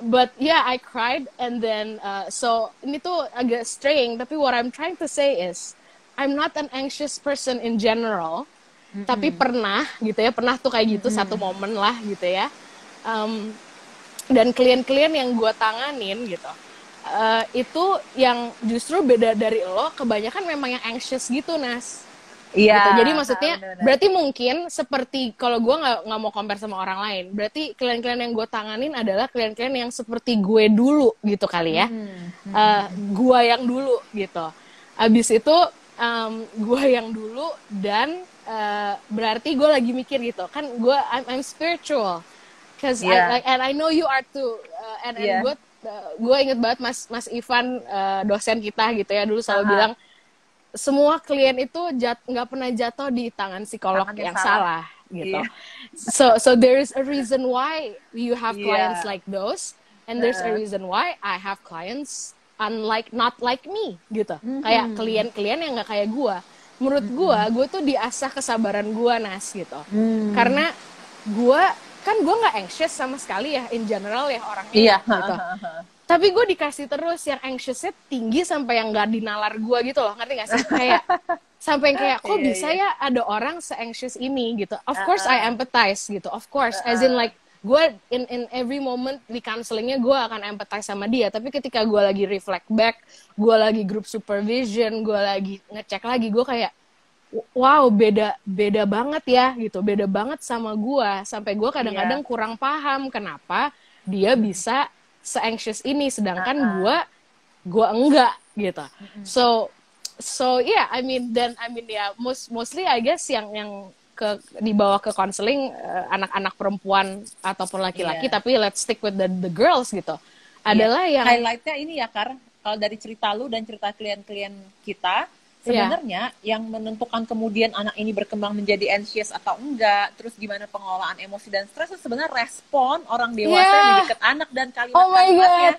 but I cried, and then so ini tuh agak strange, tapi what I'm trying to say is I'm not an anxious person in general, tapi pernah gitu ya, pernah tuh kayak gitu satu momen lah gitu ya. um, dan klien-klien yang gue tanganin gitu, itu yang justru beda dari lo, kebanyakan memang yang anxious gitu Nas, Iya, gitu. Jadi maksudnya benar-benar. berarti mungkin seperti, kalau gue nggak mau compare sama orang lain, berarti klien-klien yang gue tanganin adalah klien-klien yang seperti gue dulu gitu kali ya. Gue yang dulu gitu. Abis itu gue yang dulu, dan berarti gue lagi mikir gitu kan, I'm spiritual, cause Iya, I know you are too, and iya. gue inget banget Mas Ivan, dosen kita gitu ya, dulu Ah, selalu ah. bilang semua klien itu nggak pernah jatuh di tangan psikolog Tangan yang yang salah. salah gitu. Iya, So there is a reason why you have clients iya. like those, and there's a Heeh. reason why I have clients not like me gitu. Kayak Mhm. klien-klien yang nggak kayak gue. Menurut gue tuh diasah kesabaran gue Nas gitu. Hmm. Karena gue gue nggak anxious sama sekali ya, in general ya orangnya Iya. ya gitu. Tapi gue dikasih terus yang anxiousnya tinggi sampai yang gak dinalar gue gitu loh, ngerti gak sih? Kayak sampai yang kayak, kok Iya, bisa iya. ya ada orang se-anxious ini gitu. Of Ah, course I ah. empathize gitu, of course. As in Ah, like, gue in every moment di counselingnya gue akan empathize sama dia. Tapi ketika gue lagi reflect back, gue lagi group supervision, gue lagi ngecek lagi, gue kayak, wow, beda banget ya gitu, beda banget sama gue, sampai gue kadang-kadang iya. kurang paham kenapa dia bisa se-anxious ini, Ah, sedangkan ah. gue enggak gitu. So I mean mostly I guess yang dibawa ke counseling, anak-anak perempuan ataupun laki-laki, Iya. tapi let's stick with the girls gitu, Iya. adalah yang Highlightnya ini ya, Kar. Kalau dari cerita lu dan cerita klien-klien kita, ya sebenarnya yang menentukan kemudian anak ini berkembang menjadi anxious atau enggak, terus gimana pengelolaan emosi dan stres, itu sebenarnya respon orang dewasa yang di ya dekat anak dan oh my god, kalimat-kalimatnya.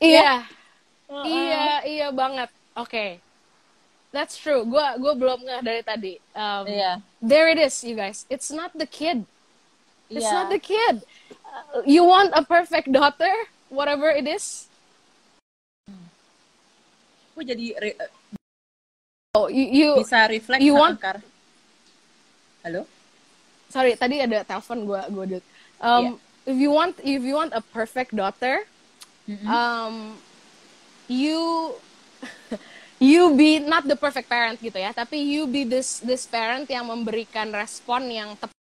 Ya. iya Heeh. iya banget. Oke. That's true. Gue belum ngeh dari tadi. Iya. There it is, you guys. It's not the kid. It's not Iya. the kid. You want a perfect daughter, whatever it is. Gue jadi Oh, bisa reflect, you want. Kar. Halo? Sorry, tadi ada telepon gue. Iya. If you want a perfect daughter, Mm-mm. um, you you be not the perfect parent gitu ya, tapi you be this parent yang memberikan respon yang tepat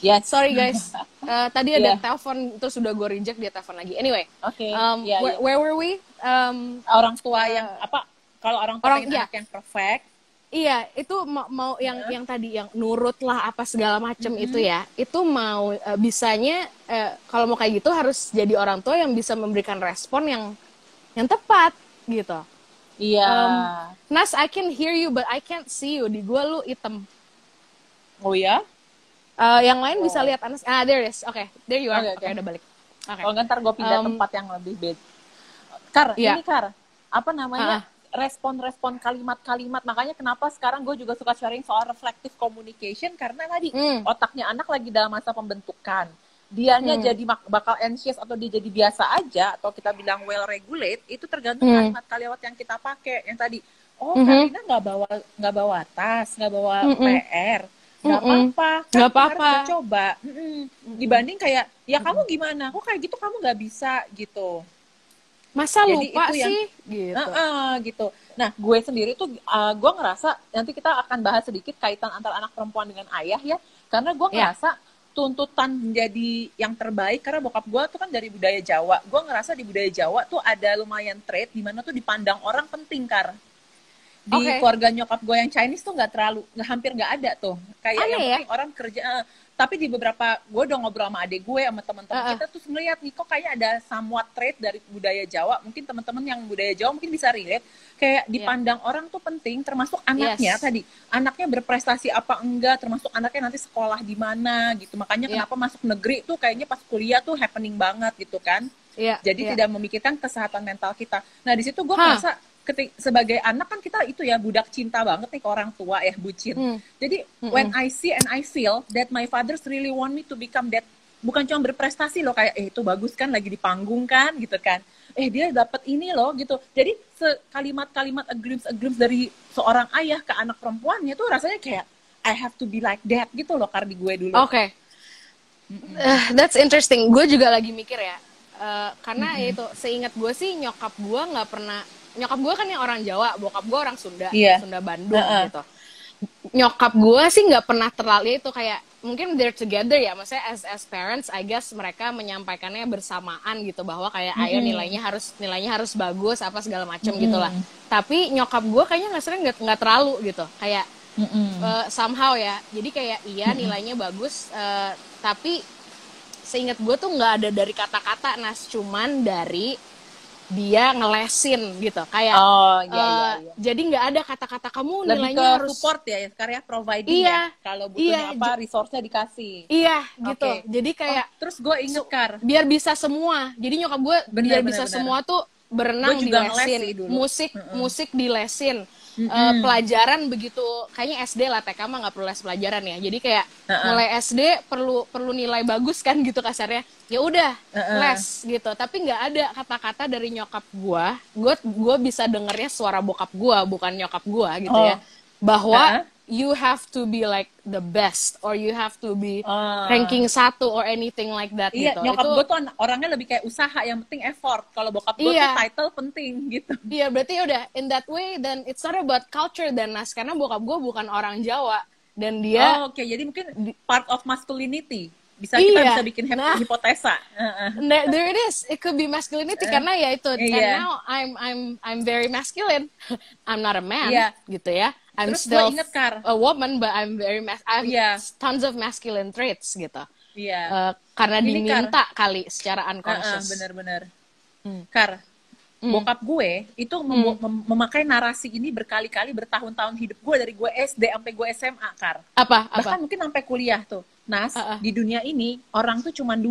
Yes. Sorry guys. Tadi ada Iya. telepon terus udah gue reject, dia telepon lagi. Anyway, Oke. Iya, iya. where were we? Orang tua yang apa? Kalau orang tua pengen ya. anak yang perfect. Iya, itu mau yang tadi yang nurut lah apa segala macem itu ya. Itu mau bisanya kalau mau kayak gitu harus jadi orang tua yang bisa memberikan respon yang tepat gitu. Iya. Nas, I can hear you but I can't see you. Di gua lu hitam. Oh ya? Yang lain bisa lihat Anas. There it is. Oke, there you are. Oke, udah balik. Oke. Kalau ntar gue pindah tempat yang lebih beda. Kar, Iya. ini Kar, apa namanya? Respon-respon kalimat-kalimat. Makanya kenapa sekarang gue juga suka sharing soal reflective communication, karena tadi otaknya anak lagi dalam masa pembentukan. Dianya jadi bakal anxious atau dia jadi biasa aja, atau kita bilang well regulate, itu tergantung kalimat-kalimat yang kita pakai. Yang tadi, Karina nggak bawa tas, nggak bawa PR, nggak apa-apa, kan Nggak kita apa-apa. harus coba. Dibanding kayak, ya kamu gimana? Kok kayak gitu kamu nggak bisa gitu. Masa Jadi lupa itu yang, sih? Gitu. gitu. Nah, gue sendiri tuh, gue ngerasa, nanti kita akan bahas sedikit kaitan antara anak perempuan dengan ayah ya, karena gue ngerasa tuntutan menjadi yang terbaik, karena bokap gue tuh kan dari budaya Jawa. Gue ngerasa di budaya Jawa tuh ada lumayan trait, di mana tuh dipandang orang penting, Kar. Di keluarga nyokap gue yang Chinese tuh hampir nggak ada tuh. Kayak yang penting orang kerja. Tapi di beberapa, gue udah ngobrol sama adik gue, sama teman-teman kita tuh ngeliat nih, kok kayak ada somewhat trait dari budaya Jawa. Mungkin teman-teman yang budaya Jawa mungkin bisa relate. Kayak dipandang orang tuh penting, termasuk anaknya tadi. Anaknya berprestasi apa enggak, termasuk anaknya nanti sekolah di mana gitu. Makanya kenapa masuk negeri tuh kayaknya pas kuliah tuh happening banget gitu kan. Jadi tidak memikirkan kesehatan mental kita. Nah di situ gue merasa, sebagai anak kan kita itu ya budak cinta banget nih ke orang tua ya, bucin. Jadi when I see and I feel that my fathers really want me to become that, bukan cuma berprestasi loh, kayak itu bagus kan lagi di panggung kan gitu kan, dia dapat ini loh gitu. Jadi kalimat-kalimat a glimpse dari seorang ayah ke anak perempuannya tuh rasanya kayak I have to be like that gitu loh, Kardi gue dulu. Oke. That's interesting. Gue juga lagi mikir ya, karena itu seingat gue sih nyokap gue nggak pernah. Nyokap gue kan yang orang Jawa, bokap gue orang Sunda, Sunda Bandung gitu. Nyokap gue sih nggak pernah terlalu itu kayak, mungkin they're together ya, maksudnya as parents, I guess mereka menyampaikannya bersamaan gitu, bahwa kayak ayo nilainya harus bagus apa segala macam gitulah. Tapi nyokap gue kayaknya nggak terlalu gitu, kayak somehow ya. Jadi kayak nilainya bagus, tapi seingat gue tuh nggak ada dari kata-kata, Nas, cuman dari dia ngelesin gitu, kayak jadi nggak ada kata-kata kamu lebih nilainya ke harus support ya, karya providing ya, kalau butuhnya apa resource-nya dikasih. Gitu. Jadi kayak terus gue inget Kar, biar bisa semua, jadi nyokap gue biar bisa semua tuh berenang dilesin, musik dilesin, pelajaran begitu, kayaknya SD lah, TK mah nggak perlu les pelajaran ya, jadi kayak mulai SD perlu nilai bagus kan gitu kasarnya, ya udah les gitu. Tapi nggak ada kata-kata dari nyokap gue bisa dengernya suara bokap gue bukan nyokap gue gitu ya, bahwa you have to be like the best or you have to be ranking 1 or anything like that gitu. Nyokap gue tuh orangnya lebih kayak usaha, yang penting effort. Kalau bokap gue tuh title penting gitu. Berarti udah in that way, then it's not about culture dan Nas, karena bokap gue bukan orang Jawa dan dia jadi mungkin part of masculinity. Kita bisa bikin hipotesa. There it is. It could be masculinity karena ya itu. And now I'm very masculine. I'm not a man gitu ya. I'm Terus still inget, Kar, a woman, but I'm very I have tons of masculine traits gitu. Karena diminta kali secara unconscious. Bener-bener. Kar, bokap gue itu memakai narasi ini berkali-kali, bertahun-tahun hidup gue, dari gue SD sampai gue SMA, Kar. Bahkan mungkin sampai kuliah tuh. Nas, di dunia ini orang tuh cuma 2.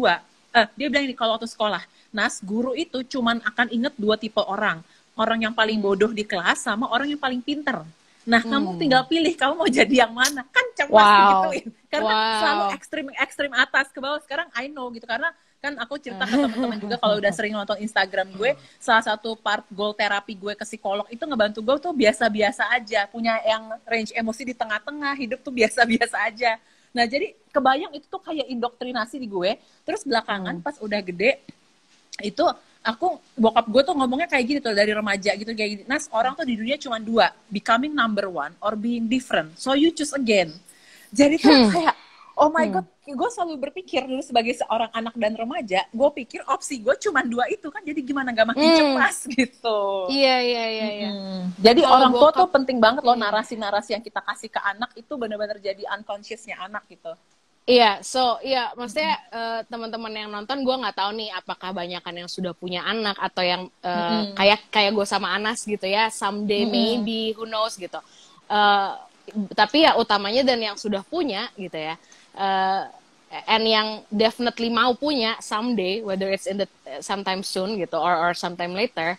Dia bilang ini kalau waktu sekolah, Nas, guru itu cuma akan inget 2 tipe orang. Orang yang paling bodoh di kelas sama orang yang paling pinter. Nah, kamu tinggal pilih kamu mau jadi yang mana. Kan cemas digituin. Karena selalu ekstrim atas ke bawah. Sekarang I know gitu, karena kan aku cerita ke teman-teman juga kalau udah sering nonton Instagram gue, salah satu part goal terapi gue ke psikolog itu ngebantu gue tuh biasa-biasa aja, punya yang range emosi di tengah-tengah, hidup tuh biasa-biasa aja. Nah, jadi kebayang itu tuh kayak indoktrinasi di gue. Terus belakangan pas udah gede, itu bokap gue tuh ngomongnya kayak gini tuh dari remaja gitu, kayak gini, Nas, orang tuh di dunia cuma 2, becoming number 1 or being different, so you choose again. Jadi kan kayak Oh my God, gue selalu berpikir dulu sebagai seorang anak dan remaja, gue pikir opsi gue cuma dua itu kan, jadi gimana gak makin cemas gitu. Iya, iya, iya, iya. Jadi Kalau orang tua bokap, tuh penting banget loh, narasi-narasi yang kita kasih ke anak itu benar-benar jadi unconsciousnya anak gitu. iya, maksudnya teman-teman yang nonton gue nggak tahu nih apakah banyakan yang sudah punya anak atau yang kayak gue sama Anas gitu ya, someday maybe, who knows gitu. Tapi ya utamanya dan yang sudah punya gitu ya, and yang definitely mau punya someday, whether it's in the sometime soon gitu or sometime later,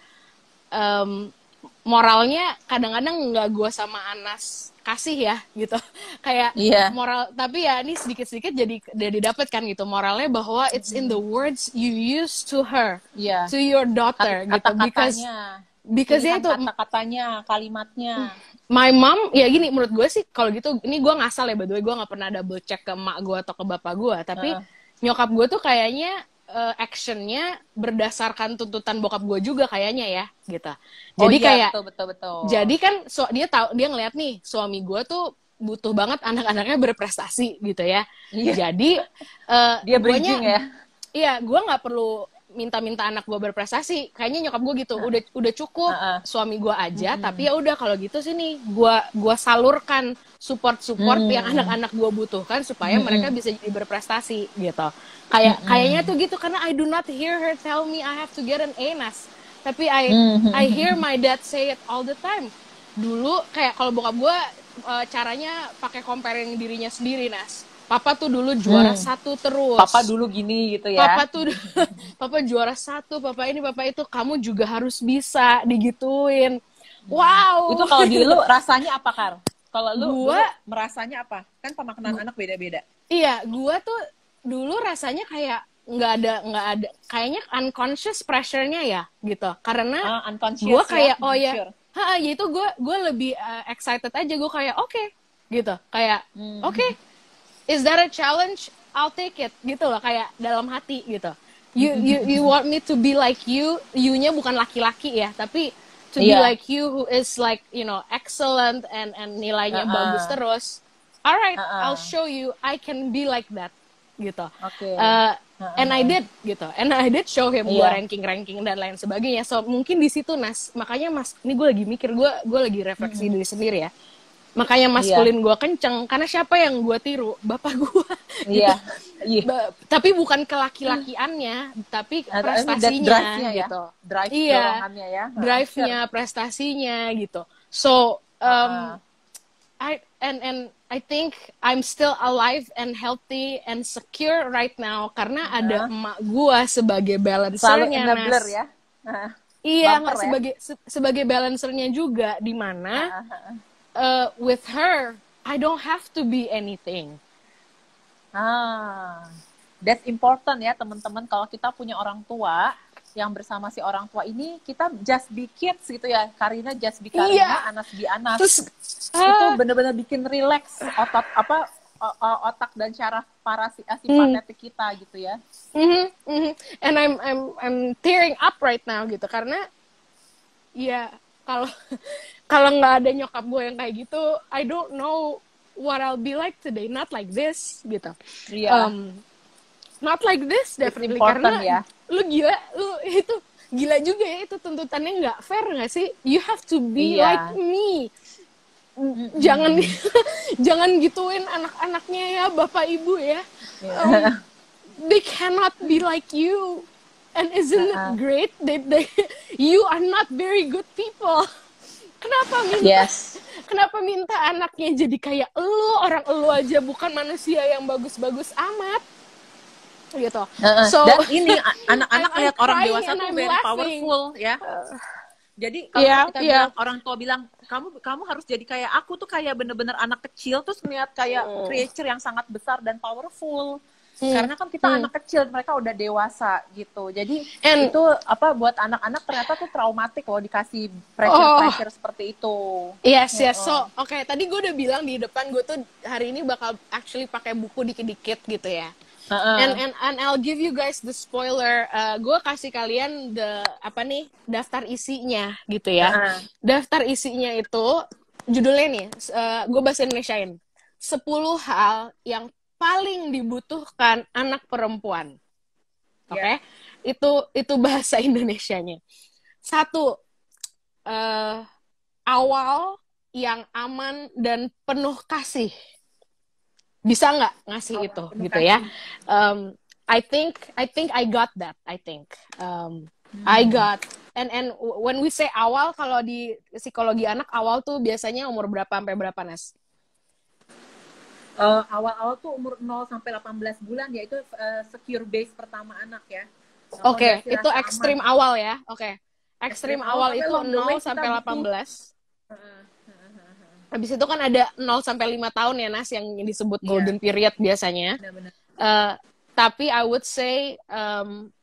moralnya kadang-kadang nggak gue sama Anas kasih ya gitu, kayak moral, tapi ya ini sedikit-sedikit jadi dapat kan gitu moralnya, bahwa it's in the words you use to her, to your daughter gitu, because ya itu kata-katanya, kalimatnya. My mom, ya gini, menurut gue sih kalau gitu, ini gue ngasal ya, by the way, gue nggak pernah double check ke emak gue atau ke bapak gue, tapi nyokap gue tuh kayaknya actionnya berdasarkan tuntutan bokap gue juga kayaknya ya, gitu. Jadi kayak, betul. Jadi kan dia ngeliat nih suami gue tuh butuh banget anak-anaknya berprestasi gitu ya. Jadi dia bridging ya. Iya, gue nggak perlu minta-minta anak gue berprestasi, kayaknya nyokap gue gitu, udah cukup suami gue aja, tapi ya udah kalau gitu sini gue salurkan support yang anak-anak gue butuhkan supaya mereka bisa jadi berprestasi gitu. Kayaknya tuh gitu, karena I do not hear her tell me I have to get an A, Nas, tapi I hear my dad say it all the time. Dulu kayak kalau bokap gue caranya pakai comparing dirinya sendiri, Nas. Papa tuh dulu juara 1 terus. Papa dulu gini gitu ya. Papa juara 1, papa ini, papa itu, kamu juga harus bisa, digituin. Wow. Itu kalau di lu rasanya apa, Kar? Kalau lu merasanya apa? Kan pemaknaan anak beda-beda. Iya, gua tuh dulu rasanya kayak nggak ada kayaknya unconscious pressure-nya ya gitu. Karena gua kayak itu gue lebih excited aja, gue kayak oke, gitu. Kayak oke. Is that a challenge? I'll take it, gitu loh, kayak dalam hati gitu. You want me to be like you, you-nya bukan laki-laki ya, tapi to be like you, who is like, you know, excellent and nilainya bagus terus. Alright, I'll show you I can be like that, gitu. And I did gitu, and I did show him gue ranking dan lain sebagainya. So mungkin di situ, Nas, makanya Mas, ini gue lagi mikir, gue lagi refleksi diri sendiri ya. Makanya maskulin gue kenceng, karena siapa yang gue tiru? Bapak gue. Gitu. Tapi bukan kelaki-lakiannya, tapi prestasinya gitu. Dorongannya ya. Drive-nya, prestasinya gitu. So, I think I'm still alive and healthy and secure right now karena ada emak gue sebagai balancernya, Nas. Ya. Iya, sebagai balancernya juga, di mana with her, I don't have to be anything. That's important ya, teman-teman. Kalau kita punya orang tua yang bersama si orang tua ini, kita just be kids gitu ya. Karina just be Karina, Anas be Anas. Terus, itu benar-benar bikin relax otak dan syaraf parasimpatetik kita gitu ya. And I'm tearing up right now gitu, karena ya kalau nggak ada nyokap gue yang kayak gitu, I don't know what I'll be like today. Not like this, gitu. Not like this, definitely. Karena lu itu gila juga ya, itu tuntutannya nggak fair nggak sih? You have to be like me. Jangan gituin anak-anaknya ya, bapak ibu ya. They cannot be like you. And isn't it great that you are not very good people? Kenapa minta anaknya jadi kayak orang elu aja, bukan manusia yang bagus-bagus amat, gitu. Dan ini anak-anak lihat orang dewasa tuh very powerful ya. Jadi kalau kita bilang, orang tua bilang kamu harus jadi kayak aku, tuh kayak bener-bener anak kecil terus ngeliat kayak creature yang sangat besar dan powerful. Karena kan kita anak kecil, mereka udah dewasa gitu. Jadi itu buat anak-anak ternyata tuh traumatik loh dikasih pressure seperti itu. Yes. So, tadi gue udah bilang di depan, gue tuh hari ini bakal actually pakai buku dikit-dikit gitu ya. And I'll give you guys the spoiler. Gue kasih kalian daftar isinya gitu ya. Daftar isinya itu judulnya nih, gue bahasa Indonesiain. 10 hal yang paling dibutuhkan anak perempuan. Oke? Yeah. Itu bahasa Indonesianya. 1, awal yang aman dan penuh kasih. Bisa nggak ngasih itu gitu ya? I think I got that. I got and when we say awal, kalau di psikologi anak, awal tuh biasanya umur berapa sampai berapa, Nas? Awal-awal tuh umur 0 sampai 18 bulan, yaitu secure base pertama anak ya. Oke, itu ekstrim awal ya. Oke. Ekstrim awal itu 0 sampai 18. Habis itu kan ada 0 sampai 5 tahun ya, Nas, yang disebut golden period biasanya. Benar-benar. Tapi I would say 0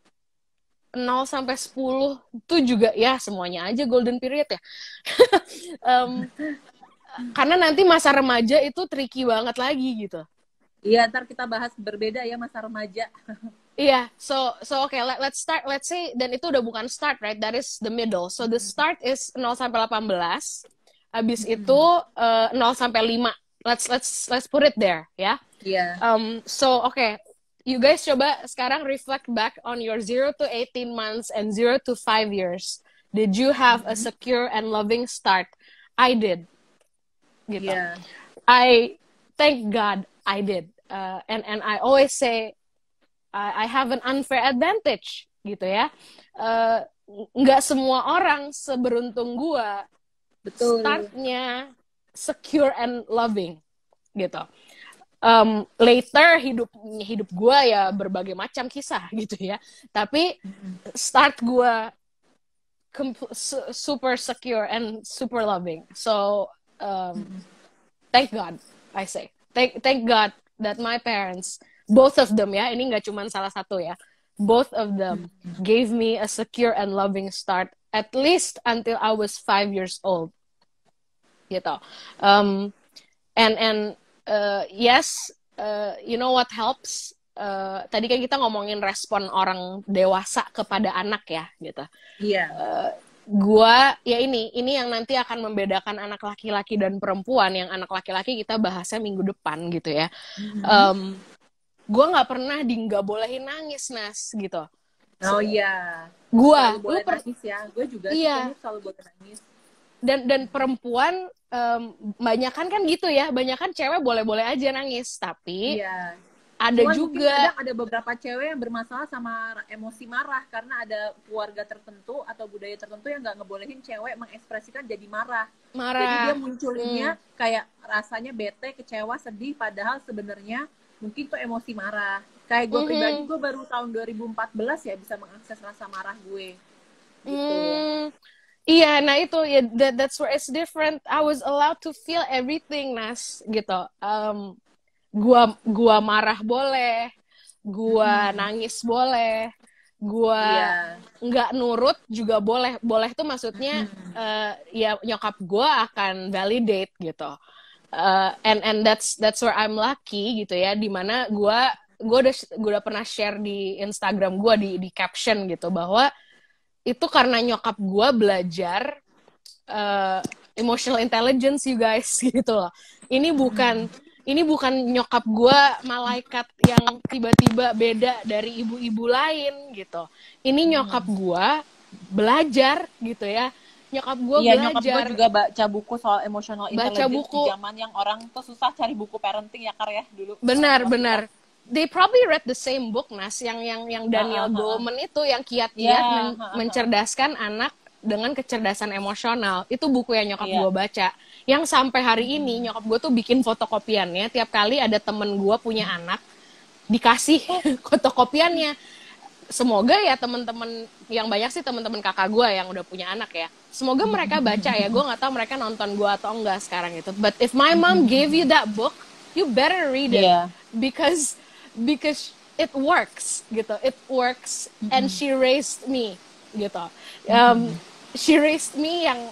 sampai 10 itu juga ya semuanya aja golden period ya. Karena nanti masa remaja itu tricky banget lagi gitu. Iya, ntar kita bahas berbeda ya masa remaja. Iya, so okay, let's start. Let's say, dan itu udah bukan start, right? That is the middle. So the start is 0 sampai 18. Habis itu 0 sampai 5. Let's put it there, ya. Iya. So okay, you guys coba sekarang reflect back on your 0 to 18 months and 0 to 5 years. Did you have a secure and loving start? I did. Gitu. Yeah. I thank God I did. And I always say I have an unfair advantage gitu ya. Nggak semua orang seberuntung gua. Betul. Startnya secure and loving gitu. Later hidup gue ya berbagai macam kisah gitu ya. Tapi start gue super secure and super loving. So thank God, I say. Thank God that my parents, both of them ya, ini nggak cuma salah satu ya, both of them gave me a secure and loving start, at least until I was 5 years old. Gitu. Yes, you know what helps? Tadi kan kita ngomongin respon orang dewasa kepada anak ya, gitu. Iya. Gua ya ini yang nanti akan membedakan anak laki-laki dan perempuan. Yang anak laki-laki kita bahasnya minggu depan gitu ya. Gua nggak pernah nggak bolehin nangis, Nas, gitu. Oh iya. Gua, boleh nangis ya. Gue juga iya. selalu boleh nangis. Dan perempuan banyakan kan gitu ya, banyakan cewek boleh-boleh aja nangis, tapi iya. ada Cuman juga kadang ada beberapa cewek yang bermasalah sama emosi marah karena ada keluarga tertentu atau budaya tertentu yang nggak ngebolehin cewek mengekspresikan jadi marah. Jadi dia munculinnya kayak rasanya bete, kecewa, sedih, padahal sebenarnya mungkin tuh emosi marah. Kayak gue pribadi, gue baru tahun 2014 ya bisa mengakses rasa marah gue. Gitu. Iya, nah itu ya, that's where it's different. I was allowed to feel everything, Nas, gitu. Gua marah boleh, gua nangis boleh, gua nggak nurut juga boleh. Boleh tuh maksudnya ya nyokap gua akan validate gitu. And that's where I'm lucky gitu ya, dimana gua udah pernah share di Instagram gua di caption gitu bahwa itu karena nyokap gue belajar emotional intelligence, you guys, gitu loh. Ini bukan nyokap gue malaikat yang tiba-tiba beda dari ibu-ibu lain gitu. Ini nyokap gue belajar gitu ya. Nyokap gue belajar. Nyokap gue juga baca buku soal emotional intelligence di zaman yang orang tuh susah cari buku parenting ya, Kar ya dulu. Benar. They probably read the same book, Nas, yang Daniel Goleman itu, yang kiat-kiat mencerdaskan anak dengan kecerdasan emosional. Itu buku yang nyokap gue baca. Yang sampai hari ini nyokap gue tuh bikin fotokopiannya. Tiap kali ada temen gue punya anak, dikasih fotokopiannya. Semoga ya teman-teman yang banyak sih teman-teman kakak gue yang udah punya anak ya. Semoga mereka baca ya. Gue nggak tahu mereka nonton gue atau enggak sekarang itu. But if my mom gave you that book, you better read it because it works gitu. It works and she raised me gitu. She raised me yang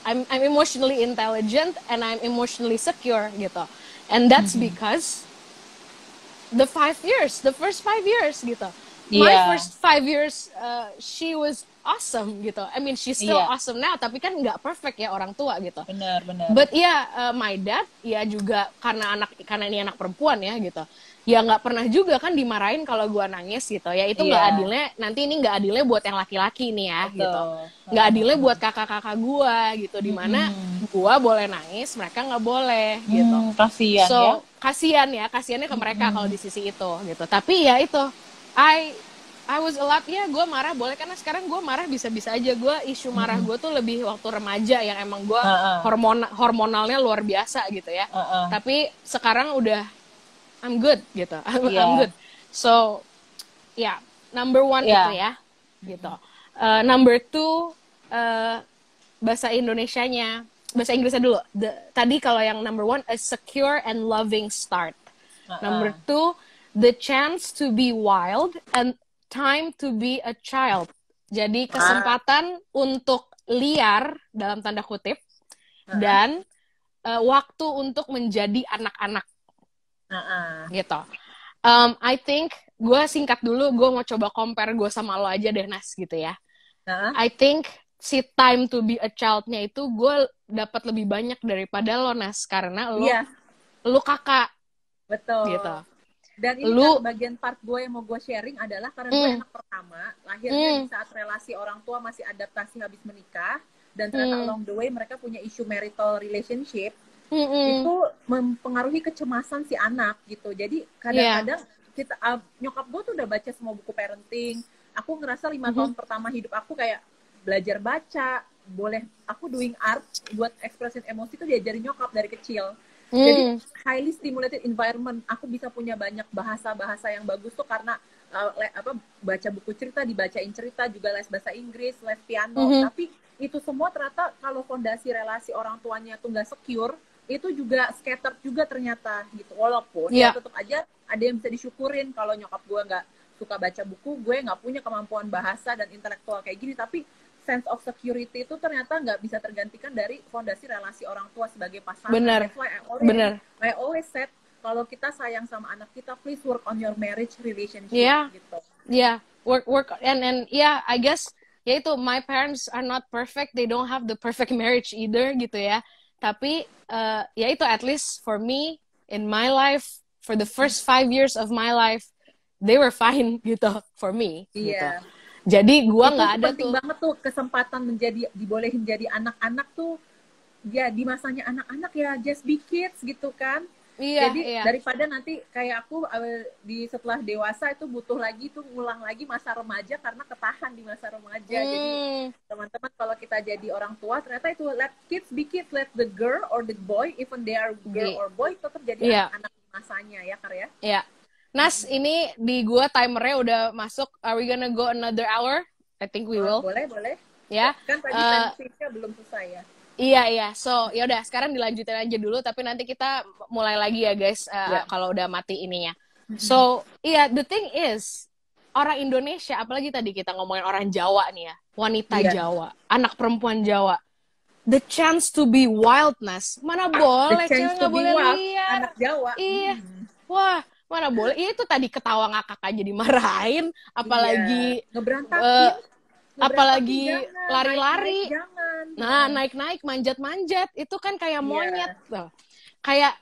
I'm emotionally intelligent and I'm emotionally secure gitu. And that's because the first 5 years gitu. my Iya. first 5 years she was awesome gitu. I mean she's still Iya. awesome now, tapi kan nggak perfect ya orang tua gitu. Benar. But my dad ya juga karena ini anak perempuan ya gitu. Ya nggak pernah juga kan dimarahin kalau gue nangis gitu. Ya itu nggak Iya. adilnya. Nanti ini nggak adilnya buat yang laki-laki nih ya Betul. gitu. Nggak adilnya buat kakak-kakak gue gitu. Dimana gue boleh nangis, mereka nggak boleh gitu. Kasian So ya. kasiannya ke mereka kalau di sisi itu gitu. Tapi ya itu, I was a lot, ya gue marah boleh, karena sekarang gue marah bisa-bisa aja. Gue isu marah gue tuh lebih waktu remaja yang emang gue hormonalnya luar biasa gitu ya. Tapi sekarang udah I'm good gitu. I'm good. So number one itu ya gitu. Number two bahasa Indonesianya, bahasa Inggrisnya dulu. Tadi kalau yang number one, a secure and loving start. Number two, the chance to be wild and time to be a child. Jadi kesempatan untuk liar dalam tanda kutip dan waktu untuk menjadi anak-anak. Gitu. I think gue singkat dulu, gue mau coba compare gue sama lo aja deh Nas gitu ya. I think si time to be a child-nya itu gue dapat lebih banyak daripada lo Nas, karena lo kakak. Betul. Gitu. Dan ini bagian part gue yang mau gue sharing adalah karena gue anak pertama, lahirnya di saat relasi orang tua masih adaptasi habis menikah, dan ternyata along the way mereka punya isu marital relationship, itu mempengaruhi kecemasan si anak gitu. Jadi kadang-kadang kita nyokap gue tuh udah baca semua buku parenting. Aku ngerasa 5 tahun pertama hidup aku kayak belajar baca, aku doing art buat ekspresin emosi tuh diajarin nyokap dari kecil. Jadi highly stimulated environment. Aku bisa punya banyak bahasa-bahasa yang bagus tuh karena baca buku cerita, dibacain cerita, juga les bahasa Inggris, les piano. Tapi itu semua ternyata kalau fondasi relasi orang tuanya tuh nggak secure, itu juga scattered juga ternyata gitu. Walaupun ya tetap aja ada yang bisa disyukurin. Kalau nyokap gue nggak suka baca buku, gue nggak punya kemampuan bahasa dan intelektual kayak gini, tapi sense of security itu ternyata nggak bisa tergantikan dari fondasi relasi orang tua sebagai pasangan. Benar. That's why I always said, kalau kita sayang sama anak kita, please work on your marriage relationship gitu. Work and I guess ya itu, my parents are not perfect, they don't have the perfect marriage either gitu ya. Tapi ya itu, at least for me in my life, for the first 5 years of my life, they were fine gitu for me. Gitu. Jadi gue nggak ada penting banget tuh kesempatan dibolehin jadi anak-anak tuh ya di masanya anak-anak ya, just be kids gitu kan. Jadi daripada nanti kayak aku setelah dewasa itu butuh lagi tuh ngulang lagi masa remaja karena ketahan di masa remaja. Jadi teman-teman, kalau kita jadi orang tua ternyata itu let kids be kids, let the girl or the boy, even they are girl or boy, tetap jadi anak-anak di masanya ya Karya. Nas, ini di gua timernya udah masuk. Are we gonna go another hour? I think we will. Boleh. Ya. Kan tadi timestamp-nya belum selesai ya. Iya. So, ya udah, sekarang dilanjutin aja dulu, tapi nanti kita mulai lagi ya, guys, kalau udah mati ininya. So, the thing is, orang Indonesia, apalagi tadi kita ngomongin orang Jawa nih ya, wanita Jawa, anak perempuan Jawa. The chance to be wild, Nas. Mana boleh cewek nggak boleh liar. Anak Jawa. Iya. Wah, mana boleh. Itu tadi ketawa ngakak aja dimarahin, apalagi ngeberantakin, apalagi lari-lari. Naik-naik, Naik-naik, manjat-manjat. Itu kan kayak monyet. Kayak,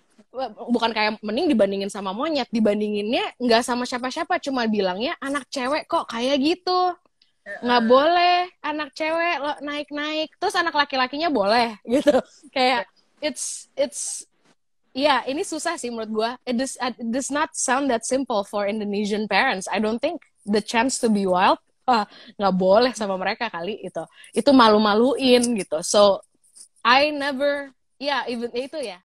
bukan kayak, mending dibandingin sama monyet. Dibandinginnya nggak sama siapa-siapa. Cuma bilangnya, anak cewek kok kayak gitu. Nggak boleh anak cewek naik-naik. Terus anak laki-lakinya boleh gitu. Kayak, it's ini susah sih menurut gue. It does not sound that simple for Indonesian parents. I don't think the chance to be wild, nggak boleh sama mereka kali itu. Itu malu-maluin gitu. So I never, even itu ya.